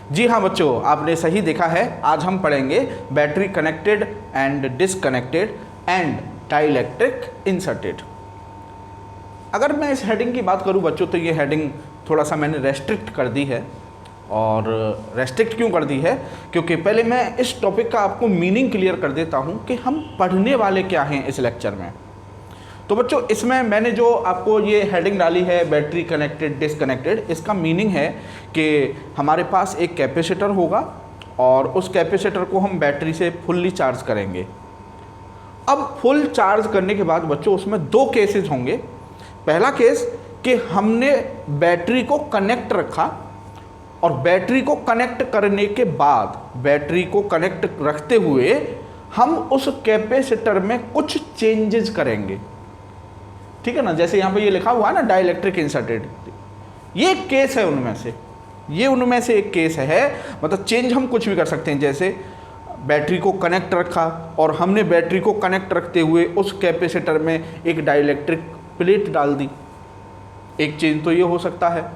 जी हाँ बच्चों, आपने सही देखा है। आज हम पढ़ेंगे battery connected and disconnected and dielectric inserted. अगर मैं इस हेडिंग की बात करूं बच्चों, तो ये हेडिंग थोड़ा सा मैंने रेस्ट्रिक्ट कर दी है। और रेस्ट्रिक्ट क्यों कर दी है? क्योंकि पहले मैं इस टॉपिक का आपको मीनिंग क्लियर कर देता हूं कि हम पढ़ने वाले क्या हैं इस लेक्चर में। तो बच्चों, इसमें मैंने जो आपको ये हेडिंग डाली है बैटरी कनेक्टेड डिसकनेक्टेड, इसका मीनिंग है कि हमारे पास एक कैपेसिटर होगा और उस कैपेसिटर को हम बैटरी से फुल्ली चार्ज करेंगे। अब फुल चार्ज करने के बाद बच्चों उसमें दो केसेस होंगे। पहला केस कि हमने बैटरी को कनेक्ट रखा और बैटरी को कनेक्ट करने के बाद बैटरी को कनेक्ट रखते हुए हम उस कैपेसिटर में कुछ चेंजेस करेंगे। ठीक है ना, जैसे यहाँ पे ये लिखा हुआ है ना डाइलेक्ट्रिक इंसर्टेड, ये एक केस है उनमें से, ये उनमें से एक केस है। मतलब चेंज हम कुछ भी कर सकते हैं। जैसे बैटरी को कनेक्ट रखा और हमने बैटरी को कनेक्ट रखते हुए उस कैपेसिटर में एक डाइलेक्ट्रिक प्लेट डाल दी, एक चेंज तो ये हो सकता है।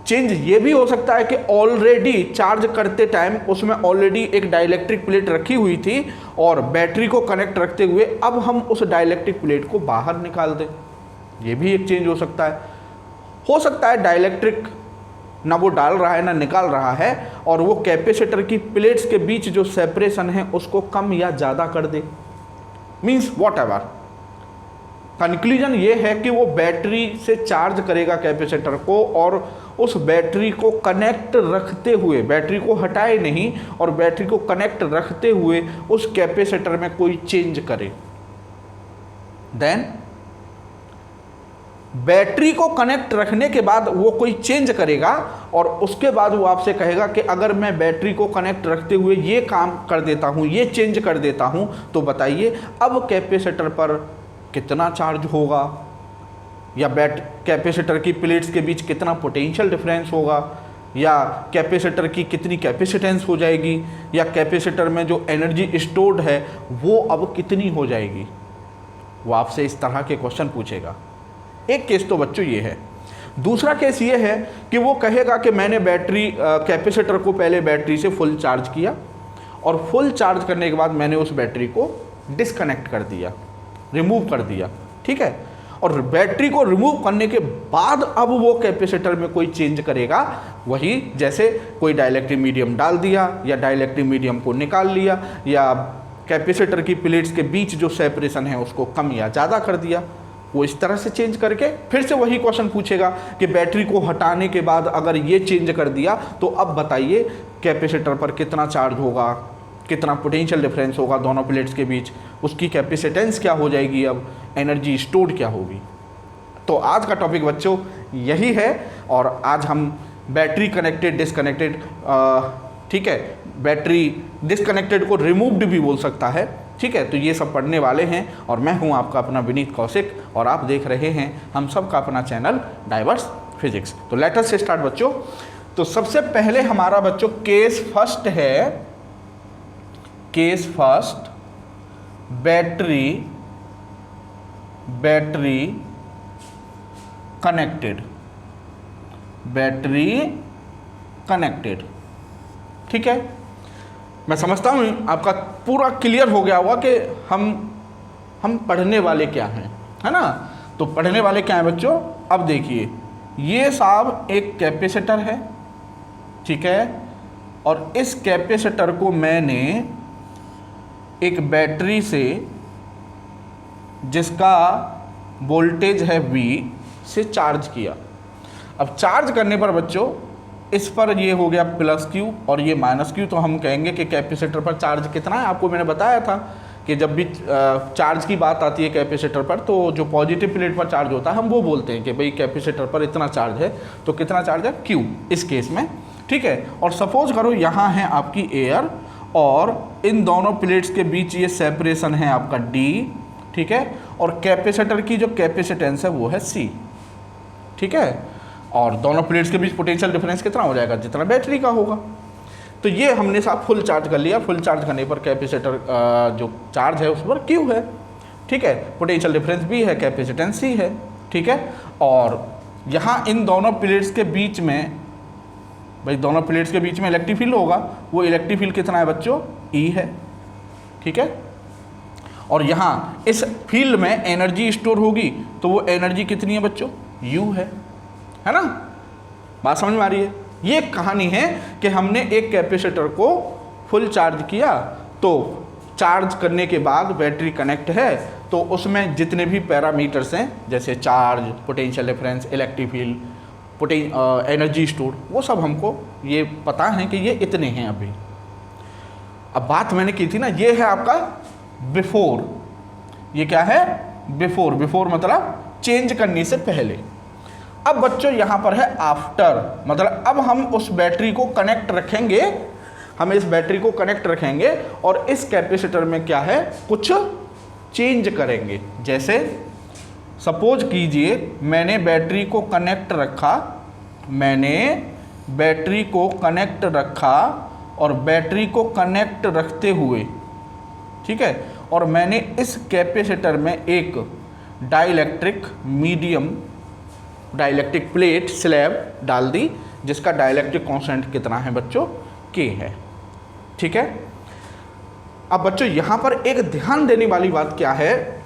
चेंज ये भी हो सकता है कि ऑलरेडी चार्ज करते टाइम उसमें ऑलरेडी एक डाइलेक्ट्रिक प्लेट रखी हुई थी और बैटरी को कनेक्ट रखते हुए अब हम उस डाइलेक्ट्रिक प्लेट को बाहर निकाल दें, ये भी एक चेंज हो सकता है। हो सकता है डाइलेक्ट्रिक ना वो डाल रहा है ना निकाल रहा है और वो कैपेसिटर की प्लेट्स के बीच जो सेपरेशन है उसको कम या ज़्यादा कर दे। मीन्स वॉट एवर, कंक्लूजन ये है कि वो बैटरी से चार्ज करेगा कैपेसिटर को और उस बैटरी को कनेक्ट रखते हुए, बैटरी को हटाए नहीं और बैटरी को कनेक्ट रखते हुए उस कैपेसिटर में कोई चेंज करे। देन बैटरी को कनेक्ट रखने के बाद वो कोई चेंज करेगा और उसके बाद वो आपसे कहेगा कि अगर मैं बैटरी को कनेक्ट रखते हुए ये काम कर देता हूँ, ये चेंज कर देता हूँ, तो बताइए अब कैपेसिटर पर कितना चार्ज होगा या कैपेसिटर की प्लेट्स के बीच कितना पोटेंशियल डिफरेंस होगा या कैपेसिटर की कितनी कैपेसिटेंस हो जाएगी या कैपेसिटर में जो एनर्जी स्टोर्ड है वो अब कितनी हो जाएगी। वो आपसे इस तरह के क्वेश्चन पूछेगा। एक केस तो बच्चों ये है। दूसरा केस ये है कि वो कहेगा कि मैंने बैटरी कैपेसिटर को पहले बैटरी से फुल चार्ज किया और फुल चार्ज करने के बाद मैंने उस बैटरी को डिस्कनेक्ट कर दिया, रिमूव कर दिया। ठीक है, और बैटरी को रिमूव करने के बाद अब वो कैपेसिटर में कोई चेंज करेगा, वही जैसे कोई डाइलेक्ट्रिक मीडियम डाल दिया या डाइलेक्ट्रिक मीडियम को निकाल लिया या कैपेसिटर की प्लेट्स के बीच जो सेपरेशन है उसको कम या ज़्यादा कर दिया। वो इस तरह से चेंज करके फिर से वही क्वेश्चन पूछेगा कि बैटरी को हटाने के बाद अगर ये चेंज कर दिया तो अब बताइए कैपेसिटर पर कितना चार्ज होगा, कितना पोटेंशियल डिफरेंस होगा दोनों प्लेट्स के बीच, उसकी कैपेसिटेंस क्या हो जाएगी, अब एनर्जी स्टोर्ड क्या होगी। तो आज का टॉपिक बच्चों यही है और आज हम बैटरी कनेक्टेड डिसकनेक्टेड, ठीक है, बैटरी डिसकनेक्टेड को रिमूव्ड भी बोल सकता है। ठीक है, तो ये सब पढ़ने वाले हैं और मैं हूं आपका अपना विनीत कौशिक और आप देख रहे हैं हम सब का अपना चैनल डाइवर्स फिजिक्स। तो लेट अस स्टार्ट बच्चों। तो सबसे पहले हमारा बच्चों केस फर्स्ट है, case first battery connected, battery connected. ठीक है, मैं समझता हूँ आपका पूरा क्लियर हो गया होगा कि हम पढ़ने वाले क्या हैं, है ना। तो पढ़ने वाले क्या हैं बच्चों, अब देखिए ये साहब एक कैपेसिटर है, ठीक है, और इस कैपेसिटर को मैंने एक बैटरी से जिसका वोल्टेज है V से चार्ज किया। अब चार्ज करने पर बच्चों इस पर ये हो गया प्लस Q और ये माइनस Q, तो हम कहेंगे कि कैपेसिटर पर चार्ज कितना है। आपको मैंने बताया था कि जब भी चार्ज की बात आती है कैपेसिटर पर तो जो पॉजिटिव प्लेट पर चार्ज होता है हम वो बोलते हैं कि भाई कैपेसिटर पर इतना चार्ज है, तो कितना चार्ज है Q इस केस में। ठीक है, और सपोज करो यहाँ है आपकी एयर और इन दोनों प्लेट्स के बीच ये सेपरेशन है आपका D, ठीक है, और कैपेसिटर की जो कैपेसिटेंस है वो है C। ठीक है, और दोनों प्लेट्स के बीच पोटेंशियल डिफरेंस कितना हो जाएगा, जितना बैटरी का होगा। तो ये हमने साहब फुल चार्ज कर लिया। फुल चार्ज करने पर कैपेसिटर जो चार्ज है उस पर Q है। ठीक है, पोटेंशियल डिफरेंस भी है, कैपेसिटेंस C है। ठीक है, और यहाँ इन दोनों प्लेट्स के बीच में भाई दोनों प्लेट्स के बीच में इलेक्ट्रिक फील्ड होगा, वो इलेक्ट्रिक फील्ड कितना है बच्चों, ई है, ठीक है। और यहाँ इस फील्ड में एनर्जी स्टोर होगी, तो वो एनर्जी कितनी है बच्चों, यू है ना। बात समझ में आ रही है। ये कहानी है कि हमने एक कैपेसिटर को फुल चार्ज किया, तो चार्ज करने के बाद बैटरी कनेक्ट है, तो उसमें जितने भी पैरामीटर्स हैं जैसे charge, potential difference, electric field, energy store, वो सब हमको ये पता है कि ये इतने हैं अभी। अब बात मैंने की थी ना, ये है आपका बिफोर, ये क्या है, बिफोर, बिफोर मतलब चेंज करने से पहले। अब बच्चों यहाँ पर है आफ्टर, मतलब अब हम उस बैटरी को कनेक्ट रखेंगे, हम इस बैटरी को कनेक्ट रखेंगे और इस कैपेसिटर में क्या है, कुछ चेंज करेंगे। जैसे सपोज कीजिए मैंने बैटरी को कनेक्ट रखा, मैंने बैटरी को कनेक्ट रखा और बैटरी को कनेक्ट रखते हुए, ठीक है, और मैंने इस कैपेसिटर में एक dielectric medium, dielectric plate slab डाल दी, जिसका डाइलेक्ट्रिक कांस्टेंट कितना है बच्चों, के है, ठीक है। अब बच्चों यहाँ पर एक ध्यान देने वाली बात क्या है,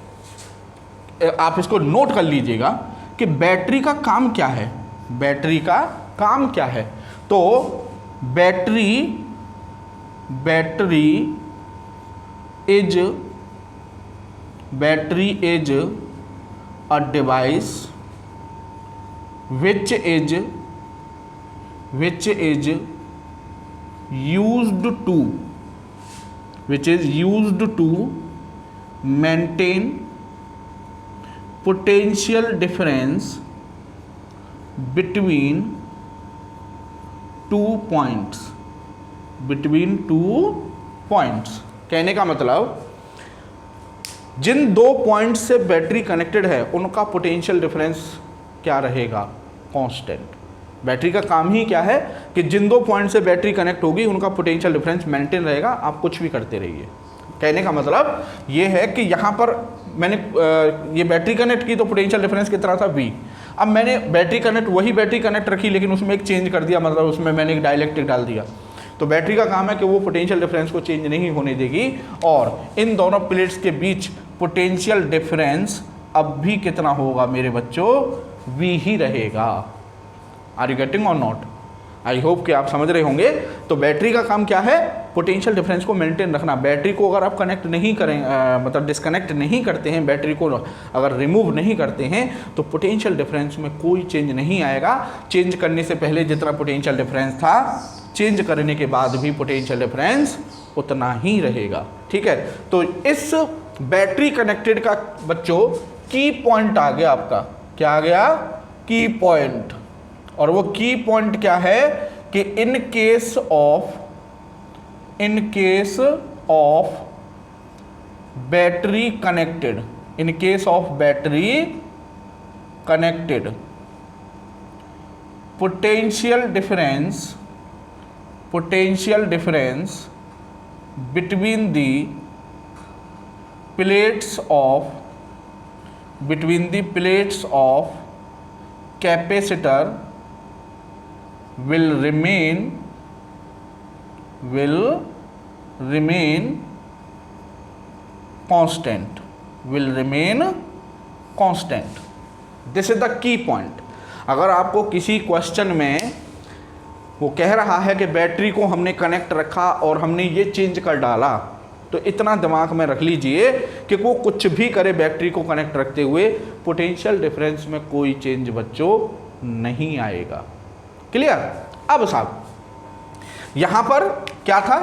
आप इसको नोट कर लीजिएगा कि बैटरी का काम क्या है, बैटरी का काम क्या है। तो battery is a device which is used to maintain potential difference between two points, कहने का मतलब जिन दो पॉइंट से बैटरी कनेक्टेड है उनका पोटेंशियल डिफरेंस क्या रहेगा, कांस्टेंट। बैटरी का काम ही क्या है कि जिन दो पॉइंट से बैटरी कनेक्ट होगी उनका पोटेंशियल डिफरेंस मेंटेन रहेगा, आप कुछ भी करते रहिए। कहने का मतलब ये है कि यहाँ पर मैंने ये बैटरी कनेक्ट की तो पोटेंशियल डिफरेंस कितना था, V। अब मैंने वही बैटरी कनेक्ट रखी, लेकिन उसमें एक चेंज कर दिया, मतलब उसमें मैंने एक डाइलेक्ट्रिक डाल दिया। तो बैटरी का काम है कि वो पोटेंशियल डिफरेंस को चेंज नहीं होने देगी, और इन दोनों प्लेट्स के बीच पोटेंशियल डिफरेंस अब भी कितना होगा मेरे बच्चों, V ही रहेगा। आर यू गेटिंग और नॉट? आई होप कि आप समझ रहे होंगे। तो बैटरी का काम क्या है, पोटेंशियल डिफरेंस को मेंटेन रखना। बैटरी को अगर आप कनेक्ट नहीं करें, मतलब डिस्कनेक्ट नहीं करते हैं, बैटरी को अगर रिमूव नहीं करते हैं, तो पोटेंशियल डिफरेंस में कोई चेंज नहीं आएगा। चेंज करने से पहले जितना पोटेंशियल डिफरेंस था, चेंज करने के बाद भी पोटेंशियल डिफरेंस उतना ही रहेगा, ठीक है। तो इस बैटरी कनेक्टेड का बच्चों की पॉइंट आ गया आपका, क्या आ गया, की पॉइंट। और वो की पॉइंट क्या है कि in case of battery connected, potential difference between the plates of capacitor will remain constant. This is the key point. अगर आपको किसी क्वेश्चन में वो कह रहा है कि बैटरी को हमने कनेक्ट रखा और हमने ये चेंज कर डाला, तो इतना दिमाग में रख लीजिए कि वो कुछ भी करे बैटरी को कनेक्ट रखते हुए, पोटेंशियल डिफरेंस में कोई चेंज बच्चों नहीं आएगा। क्लियर? अब साहब यहाँ पर क्या था,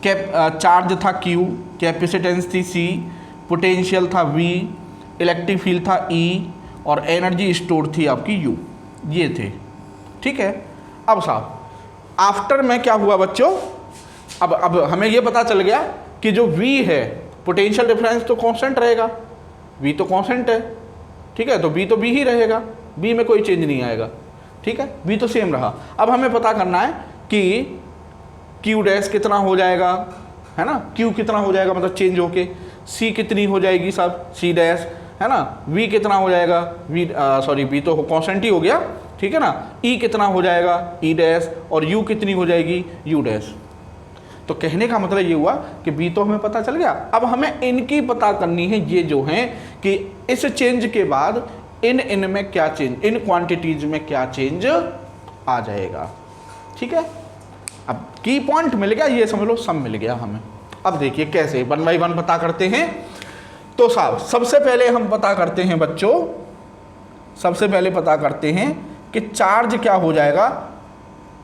चार्ज था Q, कैपेसिटेंस थी C, पोटेंशियल था V, इलेक्ट्रिक फील्ड था E, और एनर्जी स्टोर थी आपकी U। ये थे, ठीक है। अब साहब आफ्टर में क्या हुआ बच्चों, अब हमें ये पता चल गया कि जो V है, पोटेंशियल डिफरेंस तो कांस्टेंट रहेगा, V तो कांस्टेंट है, ठीक है, तो V तो V ही रहेगा, V में कोई चेंज नहीं आएगा, ठीक है, V तो सेम रहा। अब हमें पता करना है कि Q डैश कितना हो जाएगा, है ना, Q कितना हो जाएगा मतलब चेंज होके, C कितनी हो जाएगी साहब, C डैश, है ना, V कितना हो जाएगा, V तो कांस्टेंट ही हो गया, ठीक है ना। ई कितना हो जाएगा, ई डैश, और यू कितनी हो जाएगी, यू डैश। तो कहने का मतलब ये हुआ कि बी तो हमें पता चल गया, अब हमें इनकी पता करनी है, ये जो हैं कि इस चेंज के बाद इन में क्या चेंज, इन क्वांटिटीज में क्या चेंज आ जाएगा। ठीक है, अब की पॉइंट मिल गया, ये समझ लो सम मिल गया हमें। अब देखिए कैसे 1 बाई 1 पता करते हैं। तो साहब सबसे पहले हम पता करते हैं बच्चों, सबसे पहले पता करते हैं कि चार्ज क्या हो जाएगा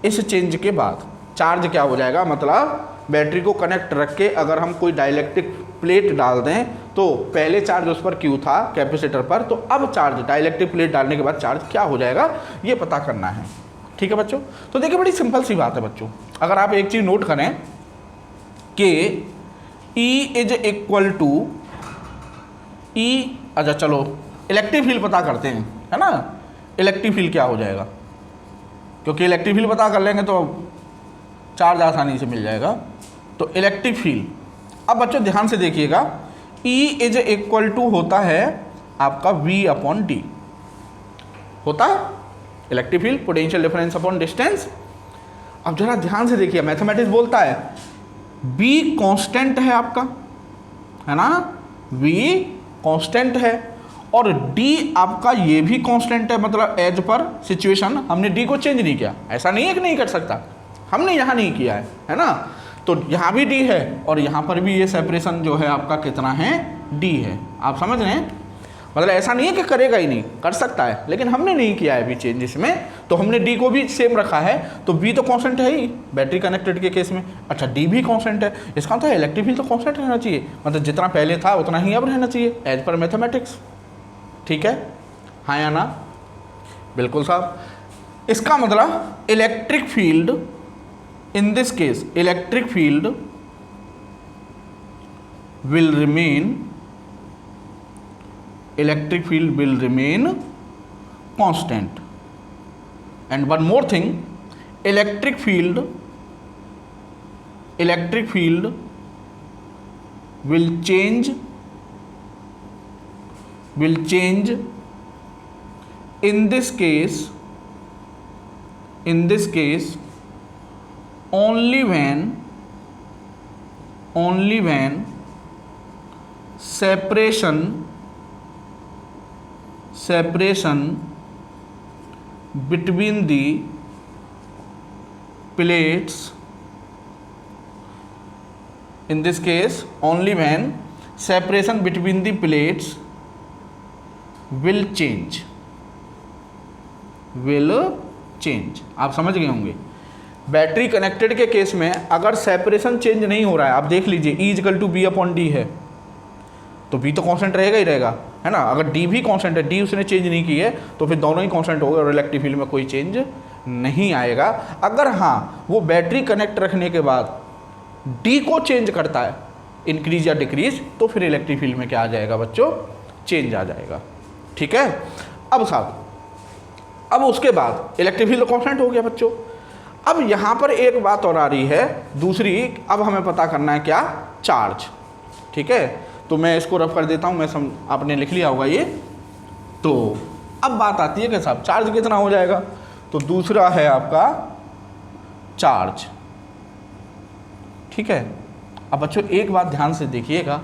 इस चेंज के बाद। चार्ज क्या हो जाएगा, मतलब बैटरी को कनेक्ट रख के अगर हम कोई डाइलेक्ट्रिक प्लेट डाल दें तो पहले चार्ज उस पर क्यू था कैपेसिटर पर, तो अब चार्ज डाइलेक्ट्रिक प्लेट डालने के बाद चार्ज क्या हो जाएगा ये पता करना है। ठीक है बच्चों, तो देखिए बड़ी सिंपल सी बात है बच्चों। अगर आप एक चीज़ नोट करें कि E इज इक्वल टू ई, अच्छा चलो इलेक्ट्रिक फील्ड पता करते हैं, है ना। इलेक्ट्रिक फील्ड क्या हो जाएगा, क्योंकि इलेक्ट्रिक फील्ड पता कर लेंगे तो चार्ज आसानी से मिल जाएगा। तो इलेक्ट्रिक फील्ड, अब बच्चों ध्यान से देखिएगा, E इज इक्वल टू होता है आपका V अपॉन डी, होता है electric field potential difference upon distance. अब जरा ध्यान से देखिए, मैथमेटिक्स बोलता है B कांस्टेंट है आपका, है ना, V कांस्टेंट है, और D आपका ये भी कांस्टेंट है, मतलब एज पर सिचुएशन हमने D को चेंज नहीं किया। ऐसा नहीं है कि नहीं कर सकता, हमने यहाँ नहीं किया है ना। तो यहाँ भी D है और यहाँ पर भी ये सेपरेशन जो है आपका कितना है, D है। आप समझ रहे हैं, मतलब ऐसा नहीं है कि करेगा ही नहीं, कर सकता है, लेकिन हमने नहीं किया है अभी चेंज इसमें, तो हमने D को भी सेम रखा है। तो B तो कांस्टेंट है ही बैटरी कनेक्टेड के केस में, अच्छा D भी कांस्टेंट है, इसका मतलब इलेक्ट्रिक फील्ड तो कांस्टेंट रहना चाहिए, मतलब जितना पहले था उतना ही अब रहना चाहिए एज पर मैथमेटिक्स। ठीक है, हाँ या ना, बिल्कुल साहब। इसका मतलब electric field in this case, electric field will remain constant. And one more thing, electric field will change in this case only when separation between the plates, in this case only when separation between the plates will change. आप समझ गए होंगे। Battery connected के case में अगर separation change नहीं हो रहा है, आप देख लीजिए E equal to b upon d है, तो B तो कांस्टेंट रहेगा ही रहेगा, है ना। अगर D भी कांस्टेंट है, D उसने चेंज नहीं की है, तो फिर दोनों ही कांस्टेंट हो गए और इलेक्ट्रिक फील्ड में कोई चेंज नहीं आएगा। अगर हाँ वो बैटरी कनेक्ट रखने के बाद D को चेंज करता है, इंक्रीज या डिक्रीज, तो फिर इलेक्ट्रिक फील्ड में क्या आ जाएगा बच्चों, चेंज आ जाएगा। ठीक है, अब साहब अब उसके बाद इलेक्ट्रिक फील्ड कांस्टेंट हो गया बच्चों। अब यहाँ पर एक बात और आ रही है दूसरी, अब हमें पता करना है क्या, चार्ज। ठीक है, तो मैं इसको रफ कर देता हूँ, आपने लिख लिया होगा ये। तो अब बात आती है कि साहब चार्ज कितना हो जाएगा, तो दूसरा है आपका चार्ज। ठीक है, अब बच्चों एक बात ध्यान से देखिएगा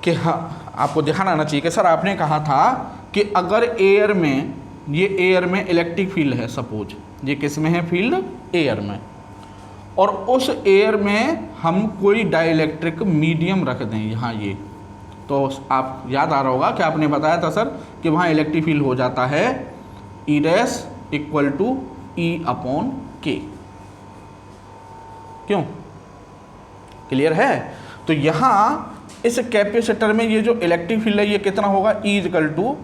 कि हाँ आपको ध्यान आना चाहिए कि सर आपने कहा था कि अगर एयर में, ये एयर में इलेक्ट्रिक फील्ड है, सपोज ये किस में है, फील्ड एयर में, और उस एयर में हम कोई डाइलेक्ट्रिक मीडियम रख दें यहाँ ये, तो आप याद आ रहा होगा कि आपने बताया था सर कि वहाँ इलेक्ट्रिक फील्ड हो जाता है E dash equal to E upon k. क्यों, क्लियर है। तो यहाँ इस कैपेसिटर में ये जो इलेक्ट्रिक फील्ड है ये कितना होगा, E equal to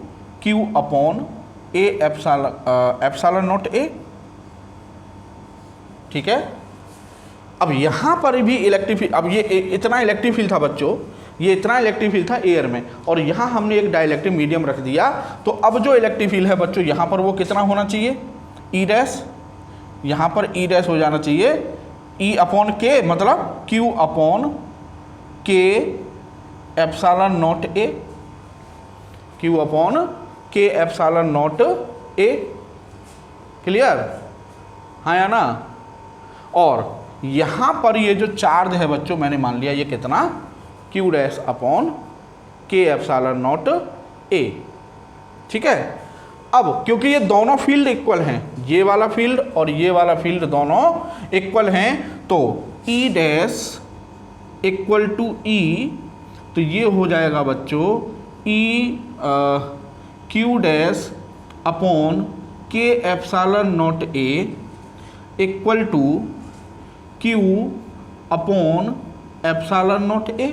Q upon A epsilon naught A। ठीक है, अब यहाँ पर भी इलेक्ट्रिक फील्ड, अब ये इतना इलेक्ट्रिक फील्ड था बच्चों, ये इतना इलेक्ट्रिक फील्ड था एयर में, और यहाँ हमने एक डाइलेक्ट्रिक मीडियम रख दिया, तो अब जो इलेक्ट्रिक फील्ड है बच्चों यहाँ पर वो कितना होना चाहिए, E डैश, यहाँ पर E डैश हो जाना चाहिए E अपॉन के, मतलब Q अपॉन के epsilon naught A, Q upon के एप्सिलॉन नॉट A। क्लियर, हाँ या ना। और यहाँ पर ये जो चार्ज है बच्चों, मैंने मान लिया ये कितना, Q dash upon K epsilon naught A, ठीक है। अब क्योंकि ये दोनों फील्ड इक्वल हैं, ये वाला फील्ड और ये वाला फील्ड दोनों इक्वल हैं, तो E dash equal to E, तो ये हो जाएगा बच्चों Q dash upon K epsilon naught A equal to Q upon epsilon naught A,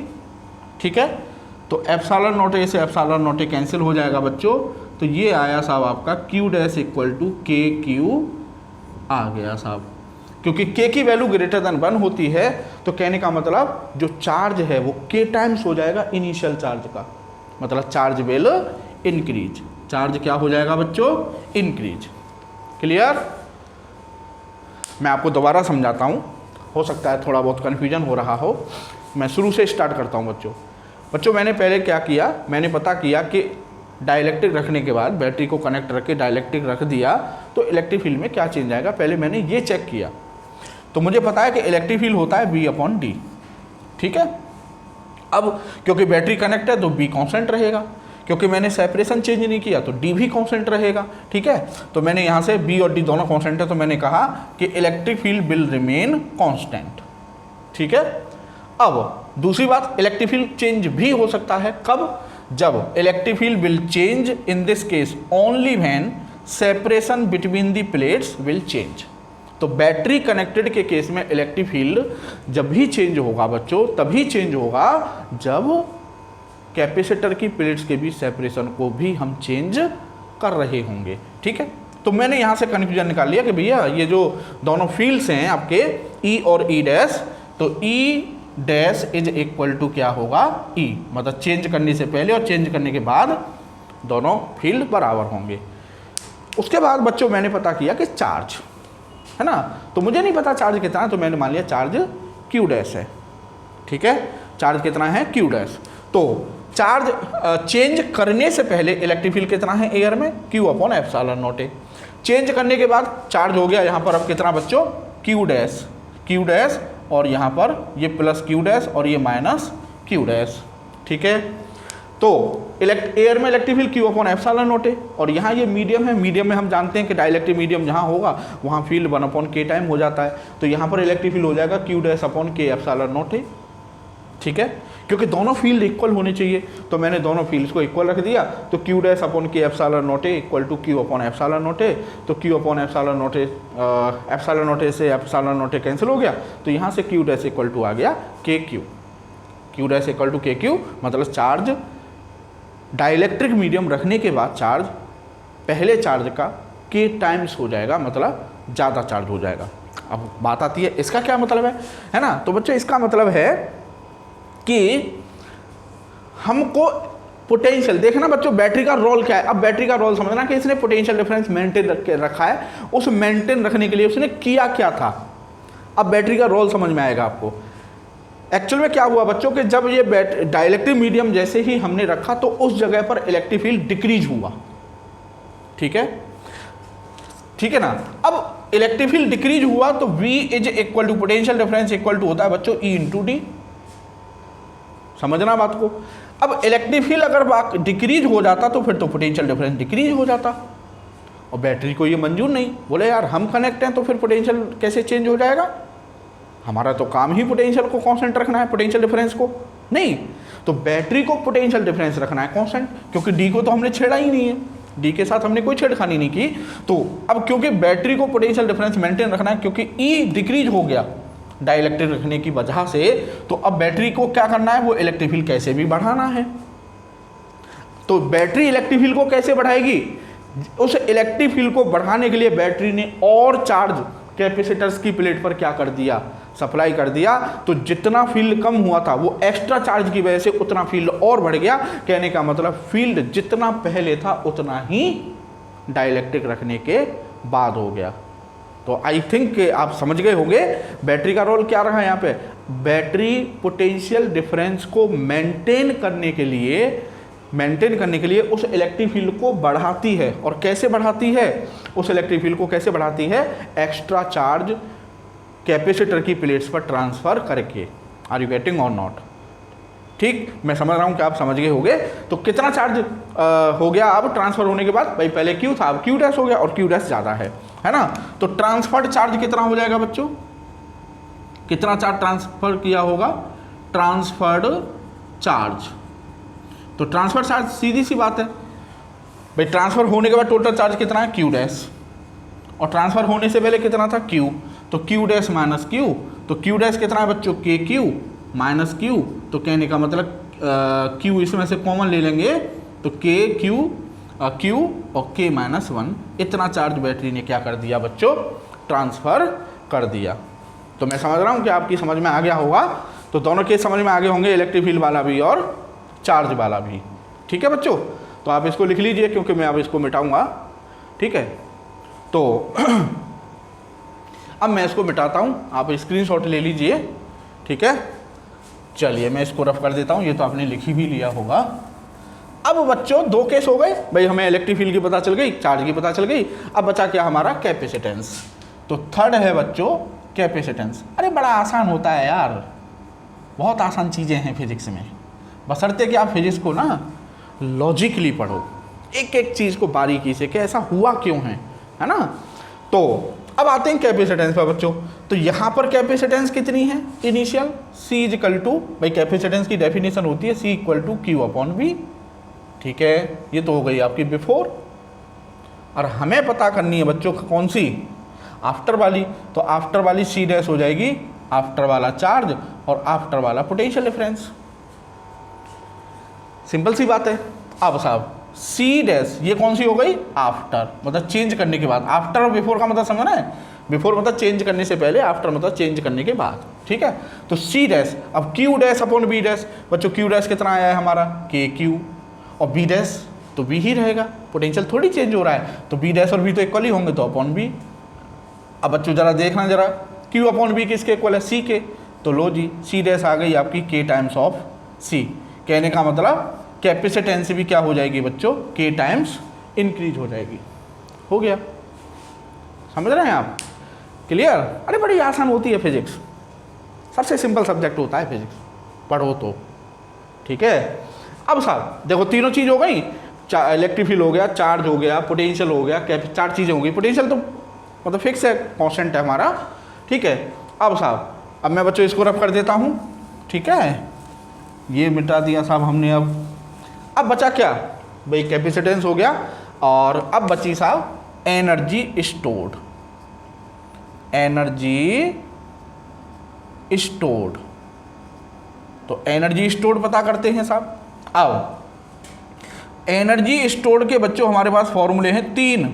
ठीक है। तो एप्सिलॉन नॉट A से एप्सिलॉन नॉट A कैंसिल हो जाएगा बच्चों, तो ये आया साहब आपका Q dash equal to KQ आ गया साहब। क्योंकि K की वैल्यू ग्रेटर देन 1 होती है, तो कहने का मतलब जो चार्ज है वो K टाइम्स हो जाएगा इनिशियल चार्ज का, मतलब चार्ज विल इंक्रीज। चार्ज क्या हो जाएगा बच्चों, इंक्रीज। क्लियर, मैं आपको दोबारा समझाता हूँ, हो सकता है थोड़ा बहुत कन्फ्यूजन हो रहा हो। मैं शुरू से स्टार्ट करता हूँ बच्चों। मैंने पहले क्या किया, मैंने पता किया कि डाइलेक्ट्रिक रखने के बाद बैटरी को कनेक्ट रख के डाइलेक्ट्रिक रख दिया तो इलेक्ट्रिक फील्ड में क्या चेंज आएगा, पहले मैंने ये चेक किया। तो मुझे पता है कि इलेक्ट्रिक फील्ड होता है B अपॉन D, ठीक है। अब क्योंकि बैटरी कनेक्ट है तो B कांस्टेंट रहेगा, क्योंकि मैंने सेपरेशन चेंज नहीं किया तो D भी कांस्टेंट रहेगा, ठीक है। तो मैंने यहाँ से B और D दोनों कांस्टेंट है, तो मैंने कहा कि electric field will remain constant, ठीक है। अब दूसरी बात, इलेक्ट्रिक फील्ड चेंज भी हो सकता है, कब, जब electric field will change in this case only when separation between the plates will change. तो बैटरी कनेक्टेड के केस में इलेक्ट्रिक फील्ड जब भी चेंज होगा बच्चों, तभी चेंज होगा जब कैपेसिटर की प्लेट्स के बीच सेपरेशन को भी हम चेंज कर रहे होंगे, ठीक है। तो मैंने यहाँ से कन्फ्यूजन निकाल लिया कि भैया ये जो दोनों फील्ड्स हैं आपके E और E डैश, तो E dash is equal to क्या होगा, E, मतलब चेंज करने से पहले और चेंज करने के बाद दोनों फील्ड बराबर होंगे। उसके बाद बच्चों मैंने पता किया कि चार्ज है ना, तो मुझे नहीं पता चार्ज कितना है, तो मैंने मान लिया चार्ज Q डैश है, ठीक है। चार्ज कितना है, Q डैश। तो चार्ज चेंज करने से पहले इलेक्ट्रिक फील्ड कितना है एयर में, Q upon epsilon naught A। Change करने के बाद चार्ज हो गया यहाँ पर अब कितना बच्चों, Q डैश, और यहाँ पर ये प्लस Q डैश और ये माइनस Q डैश, ठीक है। तो एयर में electric field Q upon epsilon naught A, और यहाँ ये मीडियम है, मीडियम में हम जानते हैं कि डाइलेक्ट्रिक मीडियम जहाँ होगा वहाँ फील्ड 1 अपॉन K टाइम हो जाता है, तो यहाँ पर इलेक्ट्रिक फील्ड हो जाएगा Q dash upon K epsilon naught A, ठीक है। क्योंकि दोनों फील्ड इक्वल होने चाहिए, तो मैंने दोनों फील्ड्स को इक्वल रख दिया, तो Q dash upon K epsilon naught A equal to Q upon epsilon naught A। तो Q upon epsilon naught A से एप्सिलॉन नॉट A कैंसिल हो गया, तो यहाँ से Q डैश इक्वल टू आ गया Q dash equal to KQ, मतलब चार्ज डाइलेक्ट्रिक मीडियम रखने के बाद चार्ज पहले चार्ज का K टाइम्स हो जाएगा, मतलब ज़्यादा चार्ज हो जाएगा। अब बात आती है इसका क्या मतलब है ना। तो बच्चों इसका मतलब है कि हमको पोटेंशियल देखना बच्चों, बैटरी का रोल क्या है। अब बैटरी का रोल समझना कि इसने पोटेंशियल डिफरेंस मेंटेन रखा है, उस मेंटेन रखने के लिए उसने किया क्या था। अब बैटरी का रोल समझ में आएगा आपको। एक्चुअल में क्या हुआ बच्चों कि जब ये डाइलेक्ट्रिक मीडियम जैसे ही हमने रखा तो उस जगह पर इलेक्ट्रिक फील्ड डिक्रीज हुआ, ठीक है ना। अब इलेक्ट्रिक फील्ड डिक्रीज हुआ तो V is equal to potential difference equal to होता है बच्चों E इंटू डी, समझना बात को। अब इलेक्ट्रिक फील्ड अगर डिक्रीज हो जाता तो फिर तो पोटेंशियल डिफरेंस डिक्रीज हो जाता, और बैटरी को ये मंजूर नहीं, बोले यार हम कनेक्ट हैं तो फिर पोटेंशियल कैसे चेंज हो जाएगा, हमारा तो काम ही पोटेंशियल को कांस्टेंट रखना है, पोटेंशियल डिफरेंस को नहीं। तो बैटरी को पोटेंशियल डिफरेंस रखना है कांस्टेंट, क्योंकि डी को तो हमने छेड़ा ही नहीं है, डी के साथ हमने कोई छेड़खानी नहीं की। तो अब क्योंकि बैटरी को पोटेंशियल डिफरेंस मेंटेन रखना है, क्योंकि ई डिक्रीज हो गया डाइलेक्ट्रिक रखने की वजह से, तो अब बैटरी को क्या करना है, वो इलेक्ट्रिक फील्ड कैसे भी बढ़ाना है। तो बैटरी इलेक्ट्रिक फील्ड को कैसे बढ़ाएगी, उस इलेक्ट्रिक फील्ड को बढ़ाने के लिए बैटरी ने और चार्ज कैपेसिटर्स की प्लेट पर क्या कर दिया, सप्लाई कर दिया। तो जितना फील्ड कम हुआ था वो एक्स्ट्रा चार्ज की वजह से उतना फील्ड और बढ़ गया। कहने का मतलब फील्ड जितना पहले था उतना ही डाइलेक्ट्रिक रखने के बाद हो गया। तो आई थिंक आप समझ गए होंगे बैटरी का रोल क्या रहा है यहाँ पे। बैटरी पोटेंशियल डिफरेंस को मेंटेन करने के लिए उस इलेक्ट्रिक फील्ड को बढ़ाती है। और कैसे बढ़ाती है, उस इलेक्ट्रिक फील्ड को कैसे बढ़ाती है? एक्स्ट्रा चार्ज कैपेसिटर की प्लेट्स पर ट्रांसफ़र करके। आर यू गेटिंग और नॉट? ठीक, मैं समझ रहा हूँ कि आप समझ गए होंगे। तो कितना चार्ज हो गया अब ट्रांसफ़र होने के बाद? भाई पहले क्यू था, अब क्यू डैश हो गया और क्यू डैश ज़्यादा है ना। तो ट्रांसफर्ड चार्ज कितना हो जाएगा बच्चों? कितना चार्ज ट्रांसफ़र किया होगा? Transferred charge. तो ट्रांसफर चार्ज सीधी सी बात है भाई, ट्रांसफ़र होने के बाद टोटल चार्ज कितना है? Q dash. और ट्रांसफ़र होने से पहले कितना था? क्यू। तो क्यू डैश माइनस क्यू, तो क्यू डैश कितना है बच्चों? के क्यू माइनस क्यू। तो कहने का मतलब क्यू इसमें से कॉमन ले लेंगे तो के क्यू क्यू और के माइनस 1, इतना चार्ज बैटरी ने क्या कर दिया बच्चों? ट्रांसफ़र कर दिया। तो मैं समझ रहा हूँ कि आपकी समझ में आ गया होगा। तो दोनों केस समझ में आगे होंगे, इलेक्ट्रिक फील्ड वाला भी और चार्ज वाला भी। ठीक है बच्चों, तो आप इसको लिख लीजिए क्योंकि मैं अब इसको मिटाऊंगा। ठीक है, तो अब मैं इसको मिटाता हूँ, आप स्क्रीनशॉट ले लीजिए। ठीक है, चलिए मैं इसको रफ कर देता हूँ, ये तो आपने लिख ही भी लिया होगा। अब बच्चों दो केस हो गए भाई, हमें इलेक्ट्रिक फील्ड की पता चल गई, चार्ज की पता चल गई। अब बचा क्या हमारा? कैपेसिटेंस। तो थर्ड है बच्चों कैपेसिटेंस। अरे बड़ा आसान होता है यार, बहुत आसान चीज़ें हैं फिजिक्स में, बशर्ते कि आप फिजिक्स को ना लॉजिकली पढ़ो, एक एक चीज़ को बारीकी से कि ऐसा हुआ क्यों है ना। तो अब आते हैं कैपेसिटेंस पर बच्चों। तो यहाँ पर कैपेसिटेंस कितनी है? इनिशियल C इक्वल टू, भाई कैपेसिटेंस की डेफिनेशन होती है C equal to q upon V। ठीक है, ये तो हो गई आपकी बिफोर। और हमें पता करनी है बच्चों कौन सी? आफ्टर वाली। तो आफ्टर वाली C डैश हो जाएगी आफ्टर वाला चार्ज और आफ्टर वाला पोटेंशियल डिफरेंस। सिंपल सी बात है। अब साहब C डैश ये कौन सी हो गई? आफ्टर, मतलब चेंज करने के बाद। आफ्टर और बिफोर का मतलब समझना है? बिफोर मतलब चेंज करने से पहले, आफ्टर मतलब चेंज करने के बाद। ठीक है, तो C डैश। अब Q dash upon B dash, बच्चों Q डैश कितना आया है हमारा? के क्यू। और B डैश तो B ही रहेगा, पोटेंशियल थोड़ी चेंज हो रहा है, तो B डैश और B तो इक्वल ही होंगे, तो अपॉन B। अब बच्चों जरा देखना जरा, Q अपॉन B किसके इक्वल है? C के। तो लो जी, C डैश आ गई आपकी K टाइम्स ऑफ C। कहने का मतलब कैपेसिटेंस भी क्या हो जाएगी बच्चों? K टाइम्स इंक्रीज हो जाएगी। हो गया, समझ रहे हैं आप? क्लियर? अरे बड़ी आसान होती है फिजिक्स, सबसे सिंपल सब्जेक्ट होता है फिजिक्स, पढ़ो तो। ठीक है, अब साहब देखो तीनों चीज़ हो गई, इलेक्ट्रिक फील्ड हो गया, चार्ज हो गया, पोटेंशियल हो गया, चार चीज़ें हो गई। पोटेंशियल तो मतलब फिक्स है, कांस्टेंट है हमारा। ठीक है, अब साहब अब मैं बच्चों इसको रफ कर देता हूँ। ठीक है, ये मिटा दिया साहब हमने। अब बचा क्या भाई? कैपेसिटेंस हो गया, और अब बची साहब एनर्जी स्टोर्ड। एनर्जी स्टोर्ड, तो एनर्जी स्टोर्ड पता करते हैं साहब। अब एनर्जी स्टोर्ड के बच्चों हमारे पास फॉर्मूले हैं 3,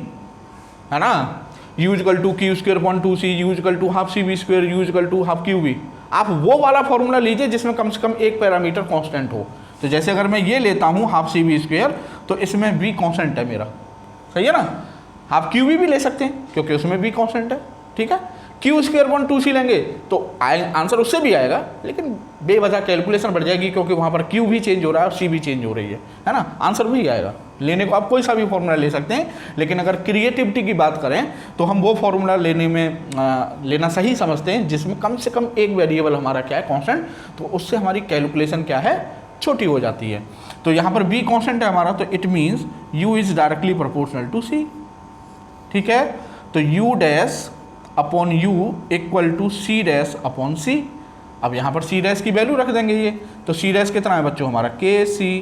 है ना। U equal to q square upon 2C, U equal to half c v square, U equal to half q v. आप वो वाला फॉर्मूला लीजिए जिसमें कम से कम एक पैरामीटर कांस्टेंट हो। तो जैसे अगर मैं ये लेता हूँ हाफ सी वी स्क्वायर, तो इसमें V कांस्टेंट है मेरा, सही है ना। हाफ क्यू भी ले सकते हैं क्योंकि उसमें V कांस्टेंट है। ठीक है, क्यू स्क्वायर अपॉन 2C लेंगे तो आंसर उससे भी आएगा, लेकिन बेवजह कैलकुलेशन बढ़ जाएगी क्योंकि वहाँ पर क्यू भी चेंज हो रहा है और C भी चेंज हो रही है ना। आंसर वही आएगा। लेने को आप कोई सा भी फॉर्मूला ले सकते हैं, लेकिन अगर क्रिएटिविटी की बात करें तो हम वो फॉर्मूला लेना सही समझते हैं जिसमें कम से कम एक वेरिएबल हमारा क्या है? कांस्टेंट। तो उससे हमारी कैलकुलेशन क्या है? छोटी हो जाती है। तो यहाँ पर B कांस्टेंट है हमारा, तो it means U is directly proportional to C। ठीक है, तो U dash upon U equal to C dash upon C। अब यहाँ पर C डैश की वैल्यू रख देंगे ये, तो C डैश कितना है बच्चों हमारा? KC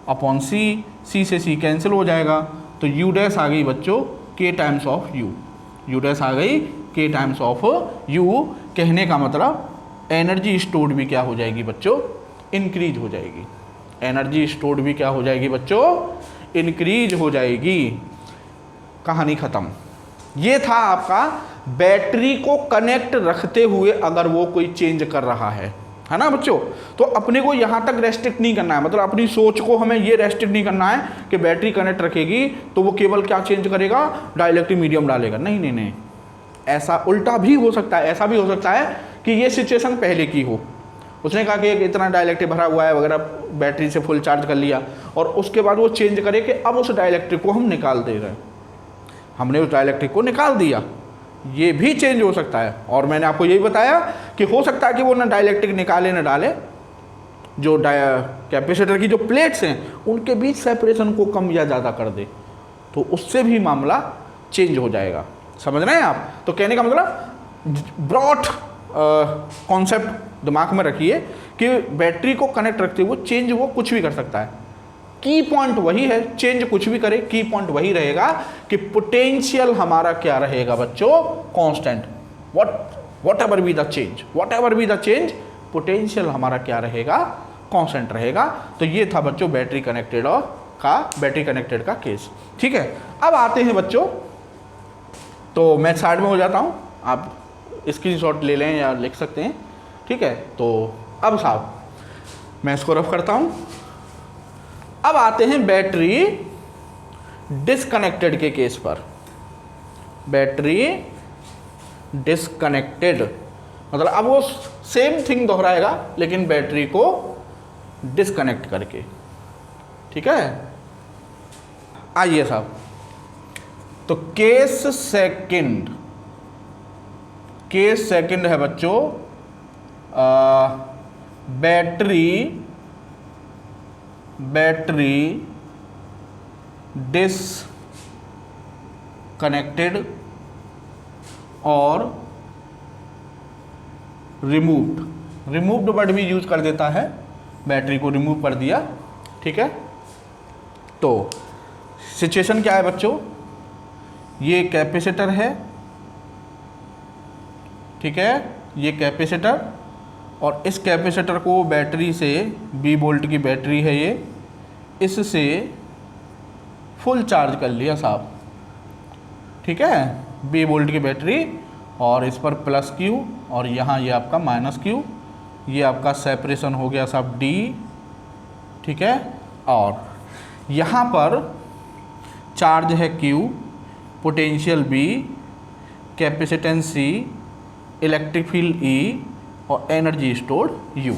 अपॉन C, C से C कैंसिल हो जाएगा, तो U डैश आ गई बच्चों K times of U। U dash आ गई K टाइम्स ऑफ U। कहने का मतलब एनर्जी स्टोर्ड भी क्या हो जाएगी बच्चों? इंक्रीज हो जाएगी। एनर्जी स्टोर्ड भी क्या हो जाएगी बच्चों? इंक्रीज हो जाएगी। कहानी खत्म। ये था आपका बैटरी को कनेक्ट रखते हुए अगर वो कोई चेंज कर रहा है ना बच्चों। तो अपने को यहाँ तक रेस्ट्रिक्ट नहीं करना है, मतलब अपनी सोच को हमें ये रेस्ट्रिक्ट नहीं करना है कि बैटरी कनेक्ट रखेगी तो वो केवल क्या चेंज करेगा? डाइलेक्ट्रिक मीडियम डालेगा। नहीं नहीं नहीं, ऐसा उल्टा भी हो सकता है। ऐसा भी हो सकता है कि ये सिचुएशन पहले की हो, उसने कहा कि इतना डाइलेक्ट्रिक भरा हुआ है वगैरह, बैटरी से फुल चार्ज कर लिया, और उसके बाद वो चेंज करे कि अब उस डाइलेक्ट्रिक को हम निकाल दे रहे हैं, हमने उस डाइलेक्ट्रिक को निकाल दिया, ये भी चेंज हो सकता है। और मैंने आपको यही बताया कि हो सकता है कि वो ना डाइलेक्ट्रिक निकाले ना डाले, जो कैपेसिटर की जो प्लेट्स हैं उनके बीच सेपरेशन को कम या ज़्यादा कर दे, तो उससे भी मामला चेंज हो जाएगा। समझ रहे हैं आप? तो कहने का मतलब ब्रॉड कॉन्सेप्ट दिमाग में रखिए कि बैटरी को कनेक्ट रखते हुए चेंज वो कुछ भी कर सकता है। की पॉइंट वही है, चेंज कुछ भी करे, की पॉइंट वही रहेगा कि पोटेंशियल हमारा क्या रहेगा बच्चों, constant. What ever be the change, potential हमारा क्या रहेगा, कांस्टेंट रहेगा। तो ये था बच्चों बैटरी कनेक्टेड का केस। ठीक है, अब आते हैं बच्चों, तो मैं साइड में हो जाता हूँ, आप स्क्रीनशॉट ले लें या लिख सकते हैं। ठीक है, तो अब साहब मैं इसको रफ करता हूँ। अब आते हैं बैटरी डिस्कनेक्टेड के केस पर। बैटरी डिस्कनेक्टेड मतलब अब वो सेम थिंग दोहराएगा लेकिन बैटरी को डिस्कनेक्ट करके। ठीक है, आइए साहब, तो केस सेकंड है बच्चों बैटरी डिस्कनेक्टेड और रिमूव्ड वर्ड भी यूज कर देता है, बैटरी को रिमूव कर दिया। ठीक है, तो सिचुएशन क्या है बच्चों, ये कैपेसिटर है। ठीक है, ये कैपेसिटर, और इस कैपेसिटर को बैटरी से 20 वोल्ट की बैटरी है ये, इससे फुल चार्ज कर लिया साहब। ठीक है, 20 वोल्ट की बैटरी और इस पर प्लस क्यू और यहाँ ये आपका माइनस क्यू, ये आपका सेपरेशन हो गया साहब डी। ठीक है, और यहाँ पर चार्ज है q, potential b, capacitance c, electric field e और एनर्जी स्टोर्ड यू।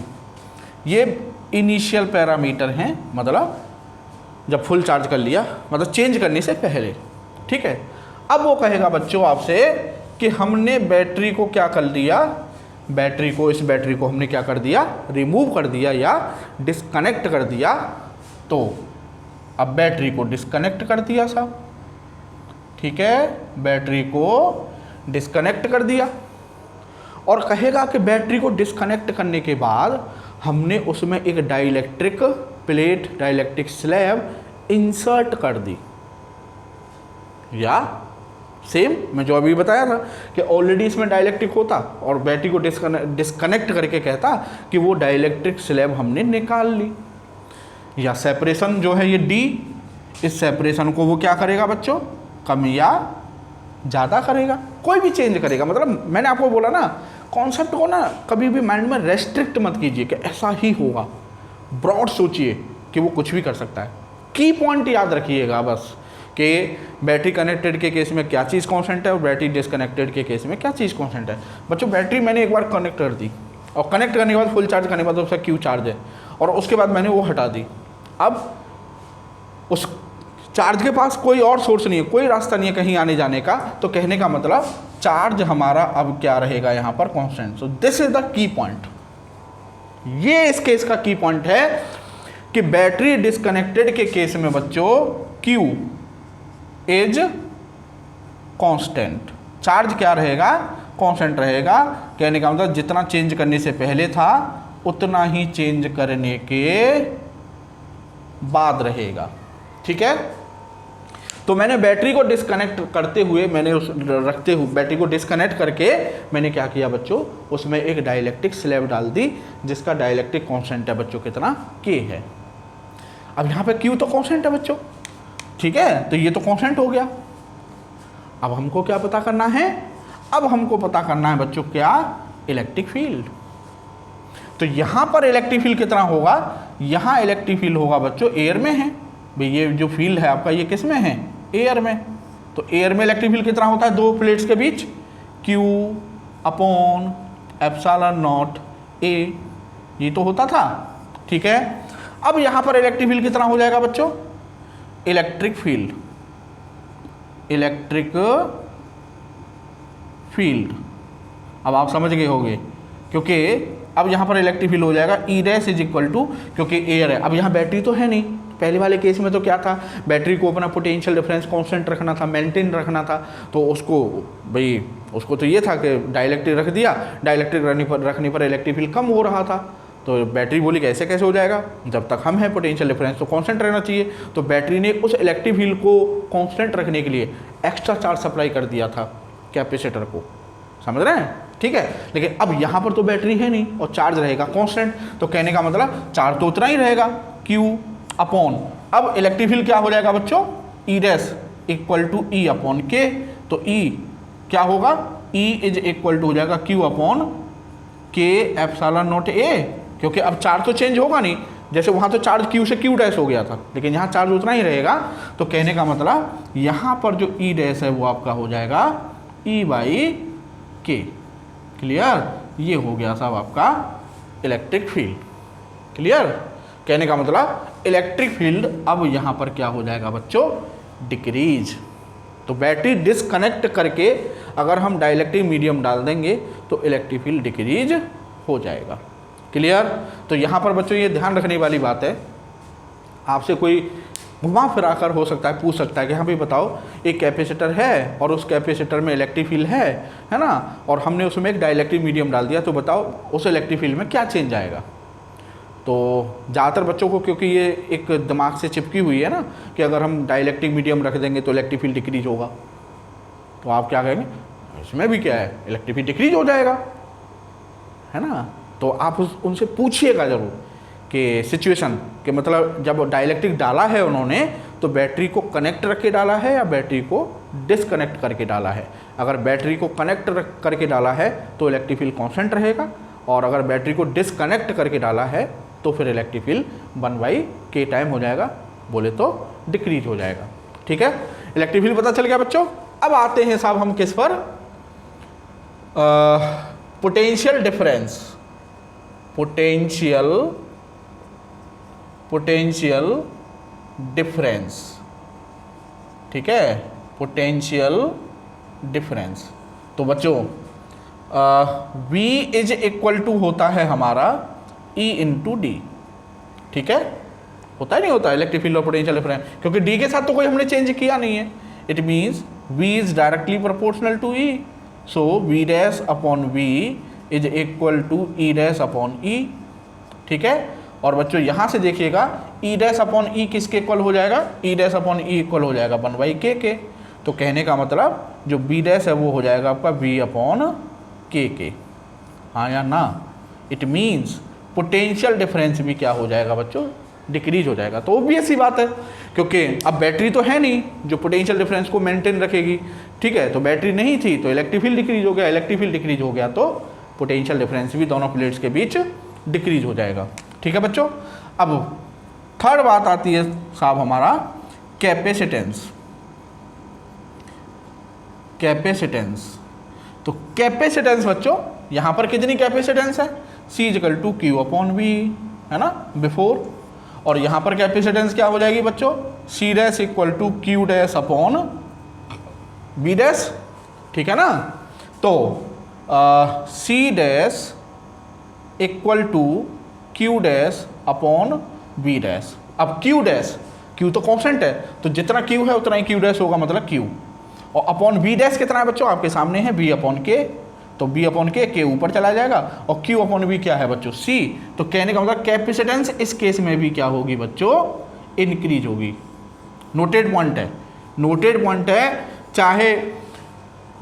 ये इनिशियल पैरामीटर हैं, मतलब जब फुल चार्ज कर लिया, मतलब चेंज करने से पहले। ठीक है, अब वो कहेगा बच्चों आपसे कि हमने बैटरी को क्या कर दिया, इस बैटरी को हमने क्या कर दिया, रिमूव कर दिया या डिस्कनेक्ट कर दिया। तो अब बैटरी को डिस्कनेक्ट कर दिया साहब। ठीक है, बैटरी को डिस्कनेक्ट कर दिया और कहेगा कि बैटरी को डिस्कनेक्ट करने के बाद हमने उसमें एक dielectric plate, dielectric slab insert कर दी। या सेम मैं जो अभी बताया था कि ऑलरेडी इसमें डाइलेक्ट्रिक होता और बैटरी को डिस्कनेक्ट करके कहता कि वो डाइलेक्ट्रिक स्लैब हमने निकाल ली। या सेपरेशन जो है ये डी, इस सेपरेशन को वो क्या करेगा बच्चों, कम या ज़्यादा करेगा, कोई भी चेंज करेगा। मतलब मैंने आपको बोला ना, कॉन्सेप्ट को ना कभी भी माइंड में रेस्ट्रिक्ट मत कीजिए कि ऐसा ही होगा, ब्रॉड सोचिए कि वो कुछ भी कर सकता है। की पॉइंट याद रखिएगा बस कि बैटरी कनेक्टेड के केस में क्या चीज़ कांस्टेंट है और बैटरी डिस्कनेक्टेड के केस में क्या चीज़ कांस्टेंट है। बच्चों बैटरी मैंने एक बार कनेक्ट कर दी और कनेक्ट करने के बाद फुल चार्ज करने के बाद उसका क्यू चार्ज है और उसके बाद मैंने वो हटा दी। अब उस चार्ज के पास कोई और सोर्स नहीं है, कोई रास्ता नहीं है कहीं आने जाने का, तो कहने का मतलब चार्ज हमारा अब क्या रहेगा यहाँ पर, constant. So this is the key point. ये इस केस का की पॉइंट है कि बैटरी डिस्कनेक्टेड के केस में बच्चों Q इज कांस्टेंट, चार्ज क्या रहेगा, कांस्टेंट रहेगा। कहने का मतलब जितना चेंज करने से पहले था उतना ही चेंज करने के बाद रहेगा। ठीक है, तो मैंने बैटरी को डिस्कनेक्ट करते हुए, मैंने उस रखते हुए बैटरी को डिस्कनेक्ट करके मैंने क्या किया बच्चों, उसमें एक डाइलेक्ट्रिक स्लैब डाल दी जिसका डाइलेक्ट्रिक कांस्टेंट है बच्चों कितना, K है। अब यहाँ पे Q तो कांस्टेंट है बच्चों। ठीक है, तो ये तो कांस्टेंट हो गया। अब हमको क्या पता करना है, अब हमको पता करना है बच्चों क्या, इलेक्ट्रिक फील्ड। तो यहाँ पर इलेक्ट्रिक फील्ड कितना होगा, यहाँ इलेक्ट्रिक फील्ड होगा बच्चों एयर में है भाई, ये जो फील्ड है आपका ये किस में है, एयर में। तो एयर में इलेक्ट्रिक फील्ड कितना होता है दो प्लेट्स के बीच, Q upon epsilon naught A, ये तो होता था। ठीक है, अब यहाँ पर इलेक्ट्रिक फील्ड कितना हो जाएगा बच्चों, इलेक्ट्रिक फील्ड इलेक्ट्रिक फील्ड। अब आप समझ गए होंगे, क्योंकि अब यहाँ पर इलेक्ट्रिक फील्ड हो जाएगा e dash is equal to, क्योंकि एयर है। अब यहाँ बैटरी तो है नहीं, पहले वाले केस में तो क्या था, बैटरी को अपना पोटेंशियल डिफरेंस कांस्टेंट रखना था, मेंटेन रखना था, तो उसको भाई उसको तो ये था कि डाइलेक्ट्रिक रख दिया, डाइलेक्ट्रिक रखने पर इलेक्ट्रिक फील्ड कम हो रहा था। तो बैटरी बोली कैसे कैसे हो जाएगा, जब तक हम हैं पोटेंशियल डिफरेंस तो कांस्टेंट रहना चाहिए। तो बैटरी ने उस इलेक्ट्रिक फील्ड को कांस्टेंट रखने के लिए एक्स्ट्रा चार्ज सप्लाई कर दिया था कैपेसिटर को, समझ रहे हैं, ठीक है। लेकिन अब यहाँ पर तो बैटरी है नहीं और चार्ज रहेगा कांस्टेंट, तो कहने का मतलब चार्ज तो उतना ही रहेगा Q अपॉन, अब इलेक्ट्रिक फील्ड क्या हो जाएगा बच्चों, e dash equal to e upon k. तो ई क्या होगा, ई इज इक्वल टू हो जाएगा Q अपॉन के एप्सिलॉन नॉट ए, क्योंकि अब चार्ज तो चेंज होगा नहीं, जैसे वहाँ तो चार्ज Q से Q डैश हो गया था, लेकिन यहाँ चार्ज उतना ही रहेगा। तो कहने का मतलब यहाँ पर जो ई डैश है वो आपका हो जाएगा ई बाई के। क्लियर, ये हो गया साहब आपका इलेक्ट्रिक फील्ड। क्लियर, कहने का मतलब इलेक्ट्रिक फील्ड अब यहाँ पर क्या हो जाएगा बच्चों, डिक्रीज। तो बैटरी डिस्कनेक्ट करके अगर हम डाइलेक्ट्रिक मीडियम डाल देंगे तो इलेक्ट्रिक फील्ड डिक्रीज हो जाएगा। क्लियर, तो यहाँ पर बच्चों ये ध्यान रखने वाली बात है, आपसे कोई घुमा फिरा कर हो सकता है पूछ सकता है कि हाँ भाई बताओ, एक कैपेसिटर है और उस कैपेसिटर में इलेक्ट्रिक फील्ड है ना, और हमने उसमें एक डाइलेक्ट्रिक मीडियम डाल दिया, तो बताओ उस इलेक्ट्रिक फील्ड में क्या चेंज आएगा। तो ज़्यादातर बच्चों को क्योंकि ये एक दिमाग से चिपकी हुई है ना कि अगर हम डाइलेक्ट्रिक मीडियम रख देंगे तो इलेक्ट्रिक फील्ड डिक्रीज होगा, तो आप क्या कहेंगे, इसमें भी क्या है, इलेक्ट्रिक फील्ड डिक्रीज हो जाएगा, है ना। तो आप उनसे पूछिएगा जरूर कि सिचुएशन कि मतलब जब डाइलेक्ट्रिक डाला है उन्होंने तो बैटरी को कनेक्ट रख के डाला है या बैटरी को डिसकनेक्ट करके डाला है। अगर बैटरी को कनेक्ट करके डाला है तो इलेक्ट्रिक फील्ड कांस्टेंट रहेगा, और अगर बैटरी को डिसकनेक्ट करके डाला है तो फिर इलेक्ट्रिक फील्ड 1/k टाइम हो जाएगा, बोले तो डिक्रीज हो जाएगा। ठीक है, इलेक्ट्रिक फील्ड पता चल गया बच्चों। अब आते हैं साहब हम किस पर, पोटेंशियल डिफरेंस। पोटेंशियल डिफरेंस, ठीक है, पोटेंशियल डिफरेंस। तो बच्चों V इज इक्वल टू होता है हमारा E इंटू डी, ठीक है, होता है नहीं होता इलेक्ट्रिक फील्ड और पोटेंशियल डिफरेंस, क्योंकि D के साथ तो कोई हमने चेंज किया नहीं है। It means V is directly proportional to E, so V dash upon V is equal to E dash upon E, ठीक है। और बच्चों यहाँ से देखिएगा E डैश अपॉन E किसके इक्वल हो जाएगा, E dash upon E equal हो जाएगा 1/k के। तो कहने का मतलब जो B डैश है वो हो जाएगा आपका V अपॉन k, हाँ या ना। इट मीन्स पोटेंशियल डिफरेंस भी क्या हो जाएगा बच्चों, डिक्रीज हो जाएगा। तो ऑब्वियस सी बात है, क्योंकि अब बैटरी तो है नहीं जो पोटेंशियल डिफरेंस को मेंटेन रखेगी, ठीक है। तो बैटरी नहीं थी तो इलेक्ट्रिक फील्ड डिक्रीज हो गया, इलेक्ट्रिक फील्ड डिक्रीज हो गया तो पोटेंशियल डिफरेंस भी दोनों प्लेट्स के बीच डिक्रीज हो जाएगा। ठीक है बच्चों। अब थर्ड बात आती है साहब हमारा कैपेसिटेंस। तो कैपेसिटेंस बच्चों यहाँ पर कितनी कैपेसिटेंस है, C equal to Q upon V, है ना, बिफोर। और यहाँ पर कैपेसिटेंस क्या हो जाएगी बच्चों, C dash equal to Q dash upon V dash, ठीक है ना। तो C dash equal to Q dash upon V dash. अब Q तो कांस्टेंट है, तो जितना Q है उतना ही Q डैश होगा, मतलब Q, और अपॉन V डैश कितना है बच्चों, आपके सामने है V अपॉन K, तो V अपॉन K ऊपर चला जाएगा, और Q अपॉन V क्या है बच्चों, C। तो कहने का मतलब कैपेसिटेंस इस केस में भी क्या होगी बच्चों, इंक्रीज होगी। नोटेड पॉइंट है, चाहे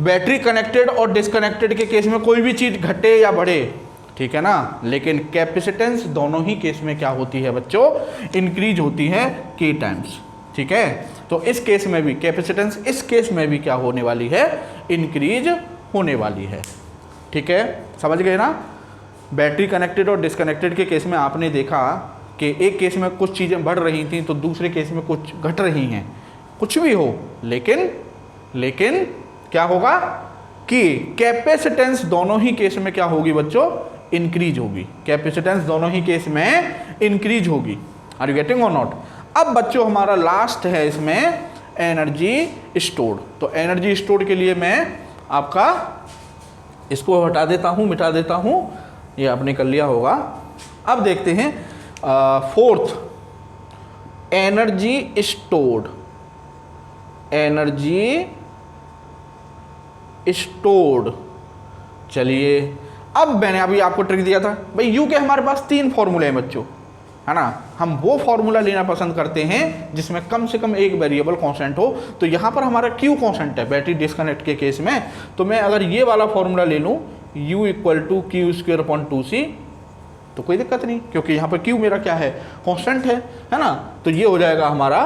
बैटरी कनेक्टेड और डिसकनेक्टेड के केस में कोई भी चीज़ घटे या बढ़े, ठीक है ना, लेकिन कैपेसिटेंस दोनों ही केस में क्या होती है बच्चों, इंक्रीज होती है K टाइम्स, ठीक है। तो इस केस में भी कैपेसिटेंस इस केस में भी क्या होने वाली है, इंक्रीज होने वाली है, ठीक है, समझ गए ना। बैटरी कनेक्टेड और डिसकनेक्टेड के केस में आपने देखा कि एक केस में कुछ चीज़ें बढ़ रही थी तो दूसरे केस में कुछ घट रही हैं, कुछ भी हो, लेकिन क्या होगा कि कैपेसिटेंस दोनों ही केस में क्या होगी बच्चों, इंक्रीज होगी। कैपेसिटेंस दोनों ही केस में इंक्रीज होगी। आर यू गेटिंग और नॉट। अब बच्चों हमारा लास्ट है इसमें एनर्जी स्टोर्ड। तो एनर्जी स्टोर्ड के लिए मैं आपका इसको हटा देता हूँ, मिटा देता हूँ, ये आपने कर लिया होगा। अब देखते हैं fourth, energy stored. Energy stored, चलिए अब मैंने अभी आपको ट्रिक दिया था भाई, यू के हमारे पास 3 फॉर्मूले हैं बच्चों, है ना। हम वो फॉर्मूला लेना पसंद करते हैं जिसमें कम से कम एक वेरिएबल कांस्टेंट हो। तो यहाँ पर हमारा क्यू कांस्टेंट है बैटरी डिस्कनेक्ट के केस में। तो मैं अगर ये वाला फॉर्मूला ले लूँ u equal to q square upon 2c, तो कोई दिक्कत नहीं, क्योंकि यहाँ पर क्यू मेरा क्या है, कांस्टेंट है ना। तो ये हो जाएगा हमारा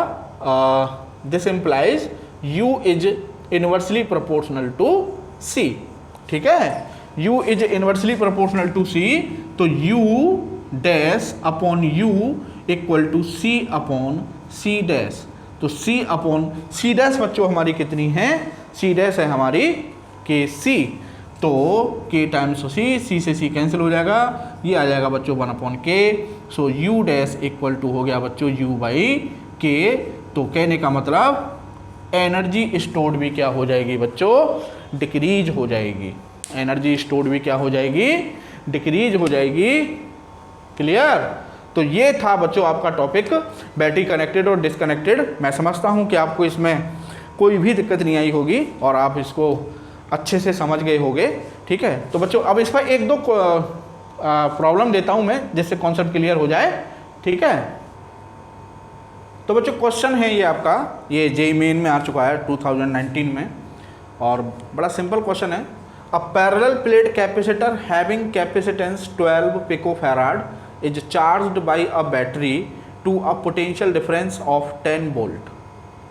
this implies u is inversely proportional to c, ठीक है। u is inversely proportional to c, तो u dash upon u equal to c upon c dash. तो c अपॉन c डैश बच्चों हमारी कितनी है, c डैश है हमारी kc। तो k टाइम्स c से c कैंसिल हो जाएगा, ये आ जाएगा बच्चों 1 upon k। So u dash equal to हो गया बच्चों u बाई k। तो कहने का मतलब एनर्जी स्टोर्ड भी क्या हो जाएगी बच्चों, डिक्रीज हो जाएगी। एनर्जी स्टोर्ड भी क्या हो जाएगी, डिक्रीज हो जाएगी। क्लियर। तो ये था बच्चों आपका टॉपिक बैटरी कनेक्टेड और डिसकनेक्टेड। मैं समझता हूँ कि आपको इसमें कोई भी दिक्कत नहीं आई होगी और आप इसको अच्छे से समझ गए होंगे, ठीक है। तो बच्चों अब इस पर 1-2 प्रॉब्लम देता हूँ मैं, जिससे कॉन्सेप्ट क्लियर हो जाए, ठीक है। तो बच्चों क्वेश्चन है ये आपका, ये जेईई मेन में आ चुका है 2019 में, और बड़ा सिंपल क्वेश्चन है। A parallel plate capacitor having capacitance 12 picofarad is charged by a battery to a potential difference of 10 volt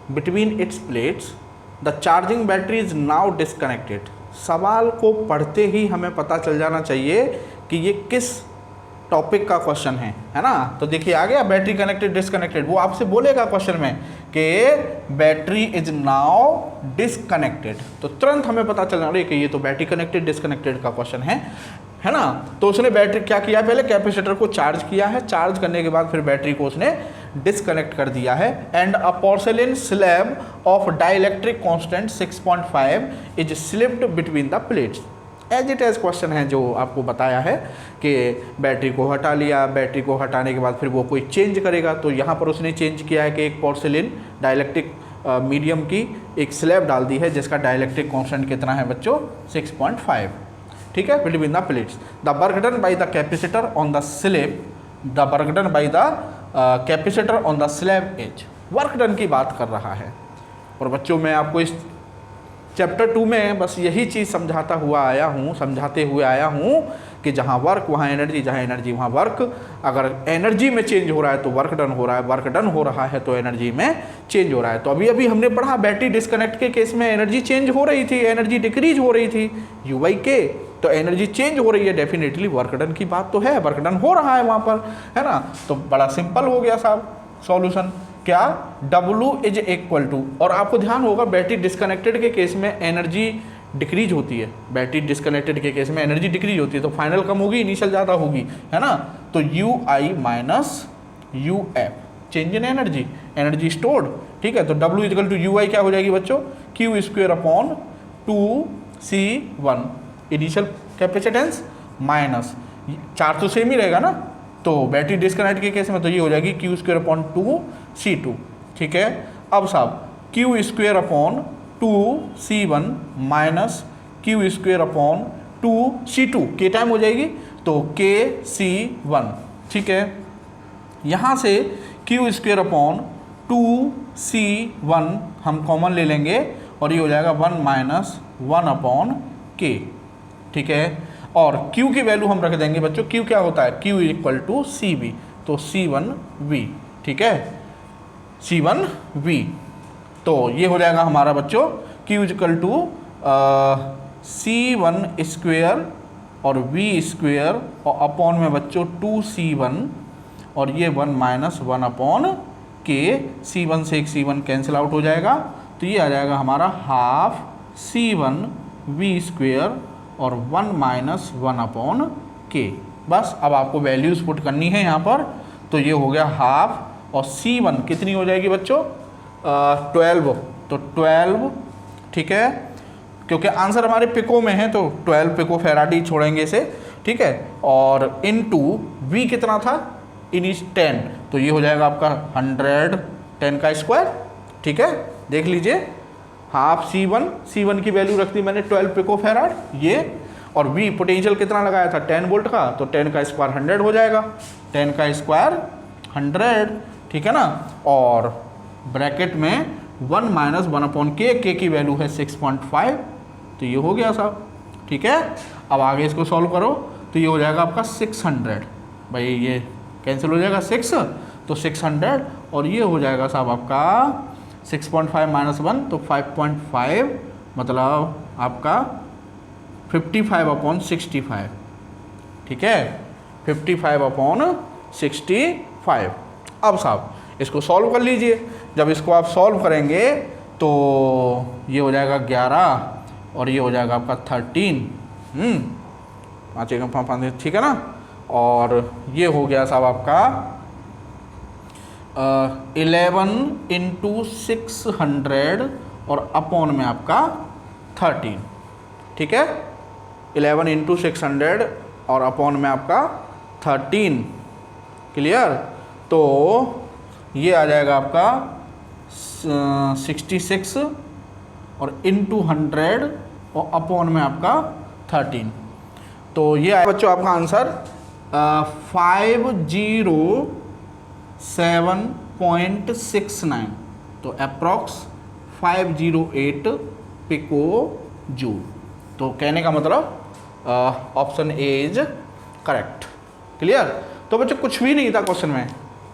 between its plates. The charging battery is now disconnected. सवाल को पढ़ते ही हमें पता चल जाना चाहिए कि ये किस टॉपिक का क्वेश्चन है ना। तो देखिए आ गया बैटरी कनेक्टेड डिसकनेक्टेड। वो आपसे बोलेगा क्वेश्चन में कि बैटरी इज नाउ डिसकनेक्टेड, तो तुरंत हमें पता चल रहा है कि ये तो बैटरी कनेक्टेड डिसकनेक्टेड का क्वेश्चन है ना। तो उसने बैटरी क्या किया, पहले कैपेसिटर को चार्ज किया है, चार्ज करने के बाद फिर बैटरी को उसने डिसकनेक्ट कर दिया है। And a porcelain slab of dielectric constant 6.5 is slipped between the plates. As it as question है जो आपको बताया है कि बैटरी को हटा लिया, बैटरी को हटाने के बाद फिर वो कोई चेंज करेगा। तो यहाँ पर उसने चेंज किया है कि एक पोर्सेलिन डाइलेक्ट्रिक मीडियम की एक स्लैब डाल दी है जिसका डाइलेक्ट्रिक कांस्टेंट कितना है बच्चों, 6.5, ठीक है, between the plates. The work done by the capacitor on the slab, the work done by the capacitor on the slab as, work done की बात कर रहा है। और बच्चों मैं आपको इस चैप्टर 2 में बस यही चीज़ समझाते हुए आया हूँ कि जहाँ वर्क वहाँ एनर्जी, जहाँ एनर्जी वहाँ वर्क। अगर एनर्जी में चेंज हो रहा है तो वर्क डन हो रहा है, वर्क डन हो रहा है तो एनर्जी में चेंज हो रहा है। तो अभी हमने पढ़ा बैटरी डिस्कनेक्ट के केस में एनर्जी चेंज हो रही थी, एनर्जी डिक्रीज हो रही थी U/K। तो एनर्जी चेंज हो रही है, डेफिनेटली वर्क डन की बात तो है, वर्क डन हो रहा है वहाँ पर, है ना। तो बड़ा सिंपल हो गया साहब सॉल्यूशन। क्या, W इज इक्वल टू, और आपको ध्यान होगा बैटरी डिस्कनेक्टेड के केस में एनर्जी डिक्रीज होती है, बैटरी डिस्कनेक्टेड के केस में एनर्जी डिक्रीज होती है। तो फाइनल कम होगी, इनिशियल ज़्यादा होगी, है ना। तो UI minus UF, change in energy, energy stored, ठीक है। तो W इक्वल टू UI क्या हो जाएगी बच्चों, Q square upon 2C1 initial capacitance minus 4 तो सेम ही रहेगा ना। तो बैटरी डिस्कनेक्ट के केस में तो ये हो जाएगी Q स्क्वेयर अपॉन 2C2, ठीक है। अब साहब Q square upon 2C1 minus Q square upon 2C2 के टाइम हो जाएगी, तो KC1, ठीक है। यहाँ से Q स्क्वेयर अपॉन 2C1 हम कॉमन ले लेंगे और ये हो जाएगा 1 माइनस 1 अपॉन K, ठीक है। और Q की वैल्यू हम रख देंगे बच्चों, Q क्या होता है, Q इक्वल टू CB, तो C1V, ठीक है, C1V। तो ये हो जाएगा हमारा बच्चों Q equal to C1 square और V स्क्वेयर और अपॉन में बच्चों 2C1 और ये 1 माइनस 1 अपॉन K। C1 से एक C1 कैंसिल आउट हो जाएगा, तो ये आ जाएगा हमारा हाफ C1V स्क्वेयर और 1 माइनस 1 अपॉन K। बस अब आपको वैल्यूज़ पुट करनी है यहाँ पर, तो ये हो गया हाफ और C1 कितनी हो जाएगी बच्चों, 12, तो 12, ठीक है, क्योंकि आंसर हमारे पिको में है तो 12 पिको फैराड ही छोड़ेंगे इसे, ठीक है। और इनटू v कितना था, इनिश 10, तो ये हो जाएगा आपका 100, 10 का स्क्वायर, ठीक है। देख लीजिए, हाफ C1 की वैल्यू रख दी मैंने 12 पिको फैराड ये, और v पोटेंशियल कितना लगाया था 10 वोल्ट का, तो 10 का स्क्वायर 100 हो जाएगा, 10 का स्क्वायर 100, ठीक है ना। और ब्रैकेट में 1 माइनस 1/k, k की वैल्यू है 6.5, तो ये हो गया साहब, ठीक है। अब आगे इसको सॉल्व करो तो ये हो जाएगा आपका 600, भाई ये कैंसिल हो जाएगा 6, तो 600, और ये हो जाएगा साहब आपका 6.5 माइनस 1, तो 5.5, मतलब आपका 55/65, ठीक है, 55/65। अब साहब इसको सॉल्व कर लीजिए, जब इसको आप सॉल्व करेंगे तो ये हो जाएगा 11 और ये हो जाएगा आपका 13, 5, ठीक है ना। और ये हो गया साहब आपका 11 × 600 और अपॉन में आपका 13, ठीक है, 11 × 600 और अपॉन में आपका 13, क्लियर। तो ये आ जाएगा आपका 66 और इंटू 100 और अपॉन में आपका 13, तो ये आया बच्चों आपका आंसर 507.69, तो अप्रॉक्स 508 पिको जूल। तो कहने का मतलब option A is correct, clear. तो बच्चों कुछ भी नहीं था क्वेश्चन में।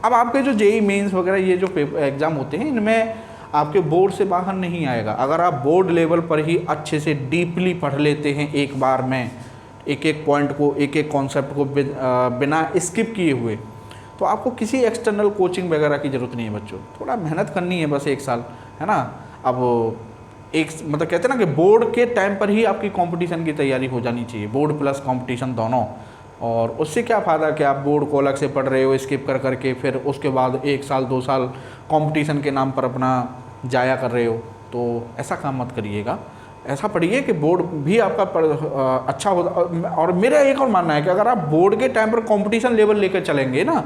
अब आपके जो जेई मेंस वगैरह ये जो पेपर एग्ज़ाम होते हैं इनमें आपके बोर्ड से बाहर नहीं आएगा। अगर आप बोर्ड लेवल पर ही अच्छे से डीपली पढ़ लेते हैं एक बार में, एक एक पॉइंट को, एक एक कॉन्सेप्ट को बिना स्किप किए हुए, तो आपको किसी एक्सटर्नल कोचिंग वगैरह की ज़रूरत नहीं है बच्चों। थोड़ा मेहनत करनी है बस 1 साल, है ना। अब एक मतलब कहते हैं ना कि बोर्ड के टाइम पर ही आपकी कंपटीशन की तैयारी हो जानी चाहिए, बोर्ड प्लस कंपटीशन दोनों। और उससे क्या फ़ायदा कि आप बोर्ड को अलग से पढ़ रहे हो स्किप कर करके, फिर उसके बाद 1 साल 2 साल कंपटीशन के नाम पर अपना जाया कर रहे हो। तो ऐसा काम मत करिएगा, ऐसा पढ़िए कि बोर्ड भी आपका अच्छा होता। और मेरा एक और मानना है कि अगर आप बोर्ड के टाइम पर कंपटीशन लेवल लेकर चलेंगे ना,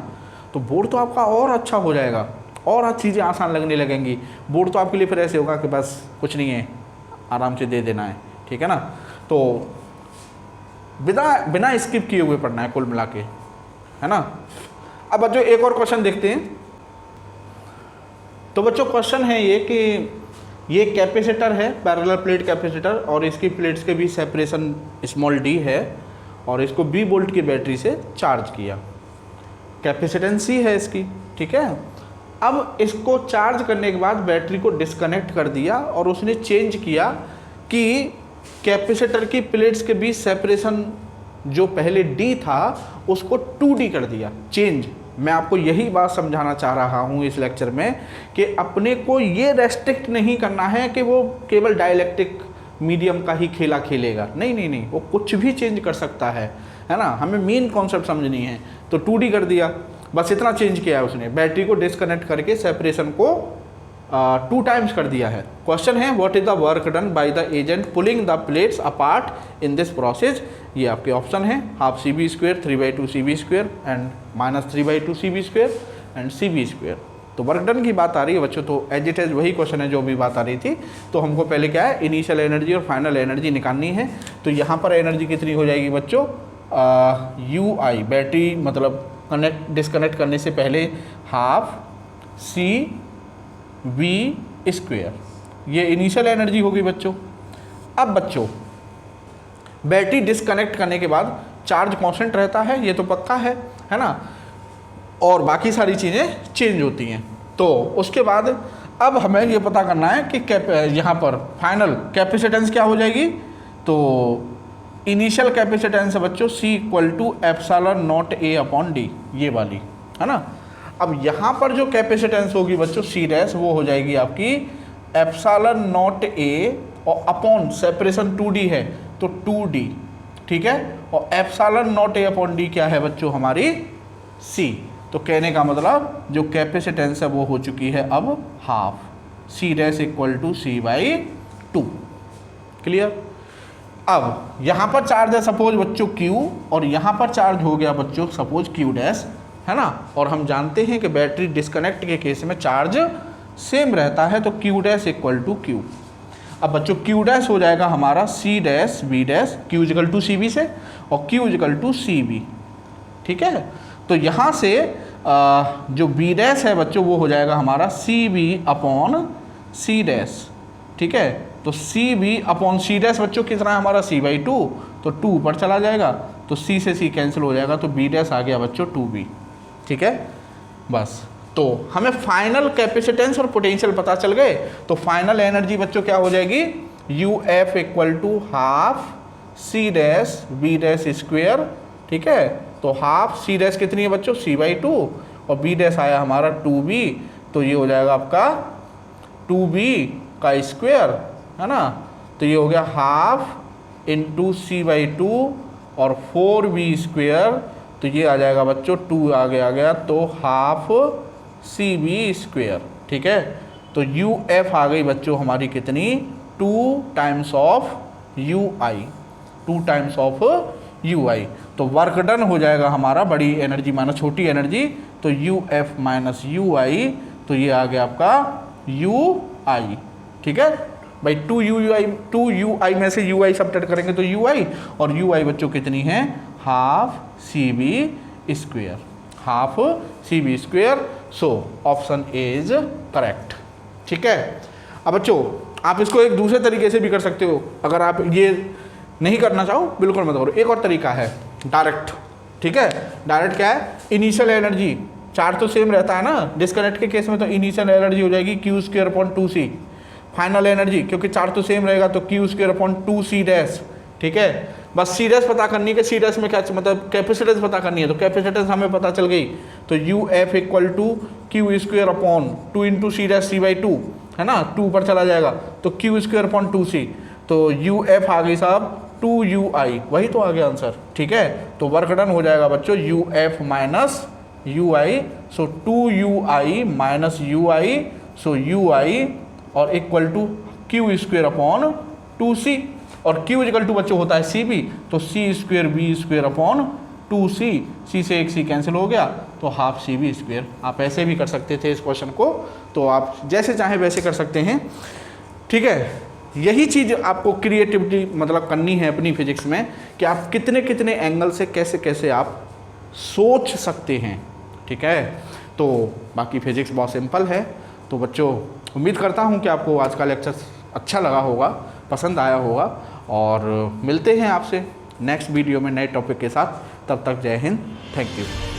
तो बोर्ड तो आपका और अच्छा हो जाएगा और चीज़ें आसान लगने लगेंगी। बोर्ड तो आपके लिए फिर ऐसे होगा कि बस कुछ नहीं है, आराम से दे देना है, ठीक है ना। तो बिना स्किप किए हुए पढ़ना है कुल मिला के, है ना। अब बच्चों एक और क्वेश्चन देखते हैं। तो बच्चों क्वेश्चन है ये कि ये कैपेसिटर है, पैरेलल प्लेट कैपेसिटर, और इसकी प्लेट्स के बीच सेपरेशन स्मॉल d है, और इसको 20 वोल्ट की बैटरी से चार्ज किया। कैपेसिटेंस C है इसकी, ठीक है। अब इसको चार्ज करने के बाद बैटरी को डिस्कनेक्ट कर दिया और उसने चेंज किया कि कैपेसिटर की प्लेट्स के बीच सेपरेशन जो पहले d था उसको 2d कर दिया, चेंज। मैं आपको यही बात समझाना चाह रहा हूँ इस लेक्चर में कि अपने को ये रेस्ट्रिक्ट नहीं करना है कि वो केवल डाइलेक्ट्रिक मीडियम का ही खेला खेलेगा। नहीं नहीं नहीं, वो कुछ भी चेंज कर सकता है ना। हमें मेन कॉन्सेप्ट समझनी है। तो 2D कर दिया, बस इतना चेंज किया है उसने। बैटरी को डिस्कनेक्ट करके सेपरेशन को 2 टाइम्स कर दिया है। क्वेश्चन है what is the work done by the agent pulling the plates apart in this process. ये आपके ऑप्शन है half CB² 3/2 CB² and -3/2 CB² and CB²। तो वर्क डन की बात आ रही है बच्चों, तो एज इट एज वही क्वेश्चन है जो भी बात आ रही थी। तो हमको पहले क्या है, इनिशियल एनर्जी और फाइनल एनर्जी निकालनी है। तो यहाँ पर एनर्जी कितनी हो जाएगी बच्चों, UI बैटरी मतलब डिस्कनेक्ट करने से पहले हाफ CB², ये इनिशियल एनर्जी होगी बच्चों। अब बच्चों बैटरी डिस्कनेक्ट करने के बाद चार्ज कांस्टेंट रहता है, ये तो पक्का है ना, और बाकी सारी चीज़ें चेंज होती हैं। तो उसके बाद अब हमें ये पता करना है कि यहाँ पर फाइनल कैपेसिटेंस क्या हो जाएगी। तो इनिशियल कैपेसिटेंस है बच्चों C = ε0A/d, ये वाली, है ना। अब यहाँ पर जो कैपेसिटेंस होगी बच्चों C' वो हो जाएगी आपकी ε0A और अपॉन सेपरेशन 2D है तो 2D, ठीक है। और ε0A/d क्या है बच्चों, हमारी C। तो कहने का मतलब जो कैपेसिटेंस है वो हो चुकी है अब half, C dash equal to C/2। Clear. अब यहाँ पर चार्ज है सपोज बच्चों Q और यहाँ पर चार्ज हो गया बच्चों सपोज Q डैश, है ना। और हम जानते हैं कि बैटरी डिस्कनेक्ट के केस में चार्ज सेम रहता है, तो Q dash equal to Q। अब बच्चों Q डैश हो जाएगा हमारा C dash B dash, Q equal to CB से और Q इक्वल टू CB। ठीक है, तो यहाँ से जो B डैश है बच्चों वो हो जाएगा हमारा CB अपॉन C डैश। ठीक है, तो CB अपॉन C डैश बच्चों कितना है हमारा C/2, तो 2 ऊपर चला जाएगा, तो C से C कैंसिल हो जाएगा, तो B डैश आ गया बच्चों 2B। ठीक है, बस। तो हमें फाइनल कैपेसिटेंस और पोटेंशियल पता चल गए, तो फाइनल एनर्जी बच्चों क्या हो जाएगी, UF equal to half C dash B dash square. ठीक है, तो हाफ C डैश कितनी है बच्चों C/2 और B डैश आया हमारा 2B, तो ये हो जाएगा आपका 2B का स्क्वेयर, है ना। तो ये हो गया हाफ इंटू C/2 और 4B स्क्वेयर, तो ये आ जाएगा बच्चों 2 आगे आ गया, तो हाफ CB स्क्वेयर। ठीक है, तो UF आ गई बच्चों हमारी कितनी, 2 times of UI, 2 times of UI। तो वर्क डन हो जाएगा हमारा बड़ी एनर्जी माइनस छोटी एनर्जी, तो UF माइनस UI, तो ये आ गया आपका UI। ठीक है भाई, 2UI में से UI सब्ट्रैक्ट करेंगे तो UI, और UI बच्चों कितनी है, half CB square, half CB square. So option is correct. ठीक है, अब बच्चों आप इसको एक दूसरे तरीके से भी कर सकते हो, अगर आप ये नहीं करना चाहो बिल्कुल मत करो। एक और तरीका है डायरेक्ट। ठीक है, डायरेक्ट क्या है, इनिशियल एनर्जी चार्ज तो सेम रहता है ना, डिस्कनेक्ट के केस में तो इनिशियल एनर्जी हो जाएगी Q square upon 2C। Final energy क्योंकि चार्ज तो सेम रहेगा तो Q square upon 2C dash. ठीक है, बस C डैश पता करनी है कि C डैश में क्या मतलब कैपेसिटेंस पता करनी है, तो कैपेसिटेंस हमें पता चल गई, तो UF equal to Q square upon 2 into C dash C/2, है ना, 2 ऊपर चला जाएगा, तो Q स्क्वायर अपॉन 2C, तो UF आ गई साहब 2UI, वही तो आ गया आंसर। ठीक है, तो वर्क डन हो जाएगा बच्चों UF minus UI, so 2UI minus UI, so UI और equal to Q square upon 2C, और Q इक्वल टू बच्चों होता है CB, तो C square B square upon 2C, C से एक C कैंसिल हो गया, तो हाफ CB स्क्वेयर। आप ऐसे भी कर सकते थे इस क्वेश्चन को, तो आप जैसे चाहें वैसे कर सकते हैं। ठीक है, यही चीज़ आपको क्रिएटिविटी मतलब करनी है अपनी फिजिक्स में, कि आप कितने कितने एंगल से कैसे कैसे आप सोच सकते हैं। ठीक है, तो बाकी फिजिक्स बहुत सिंपल है। तो बच्चों उम्मीद करता हूँ कि आपको आज का लेक्चर अच्छा लगा होगा, पसंद आया होगा, और मिलते हैं आपसे नेक्स्ट वीडियो में नए टॉपिक के साथ। तब तक जय हिंद, थैंक यू।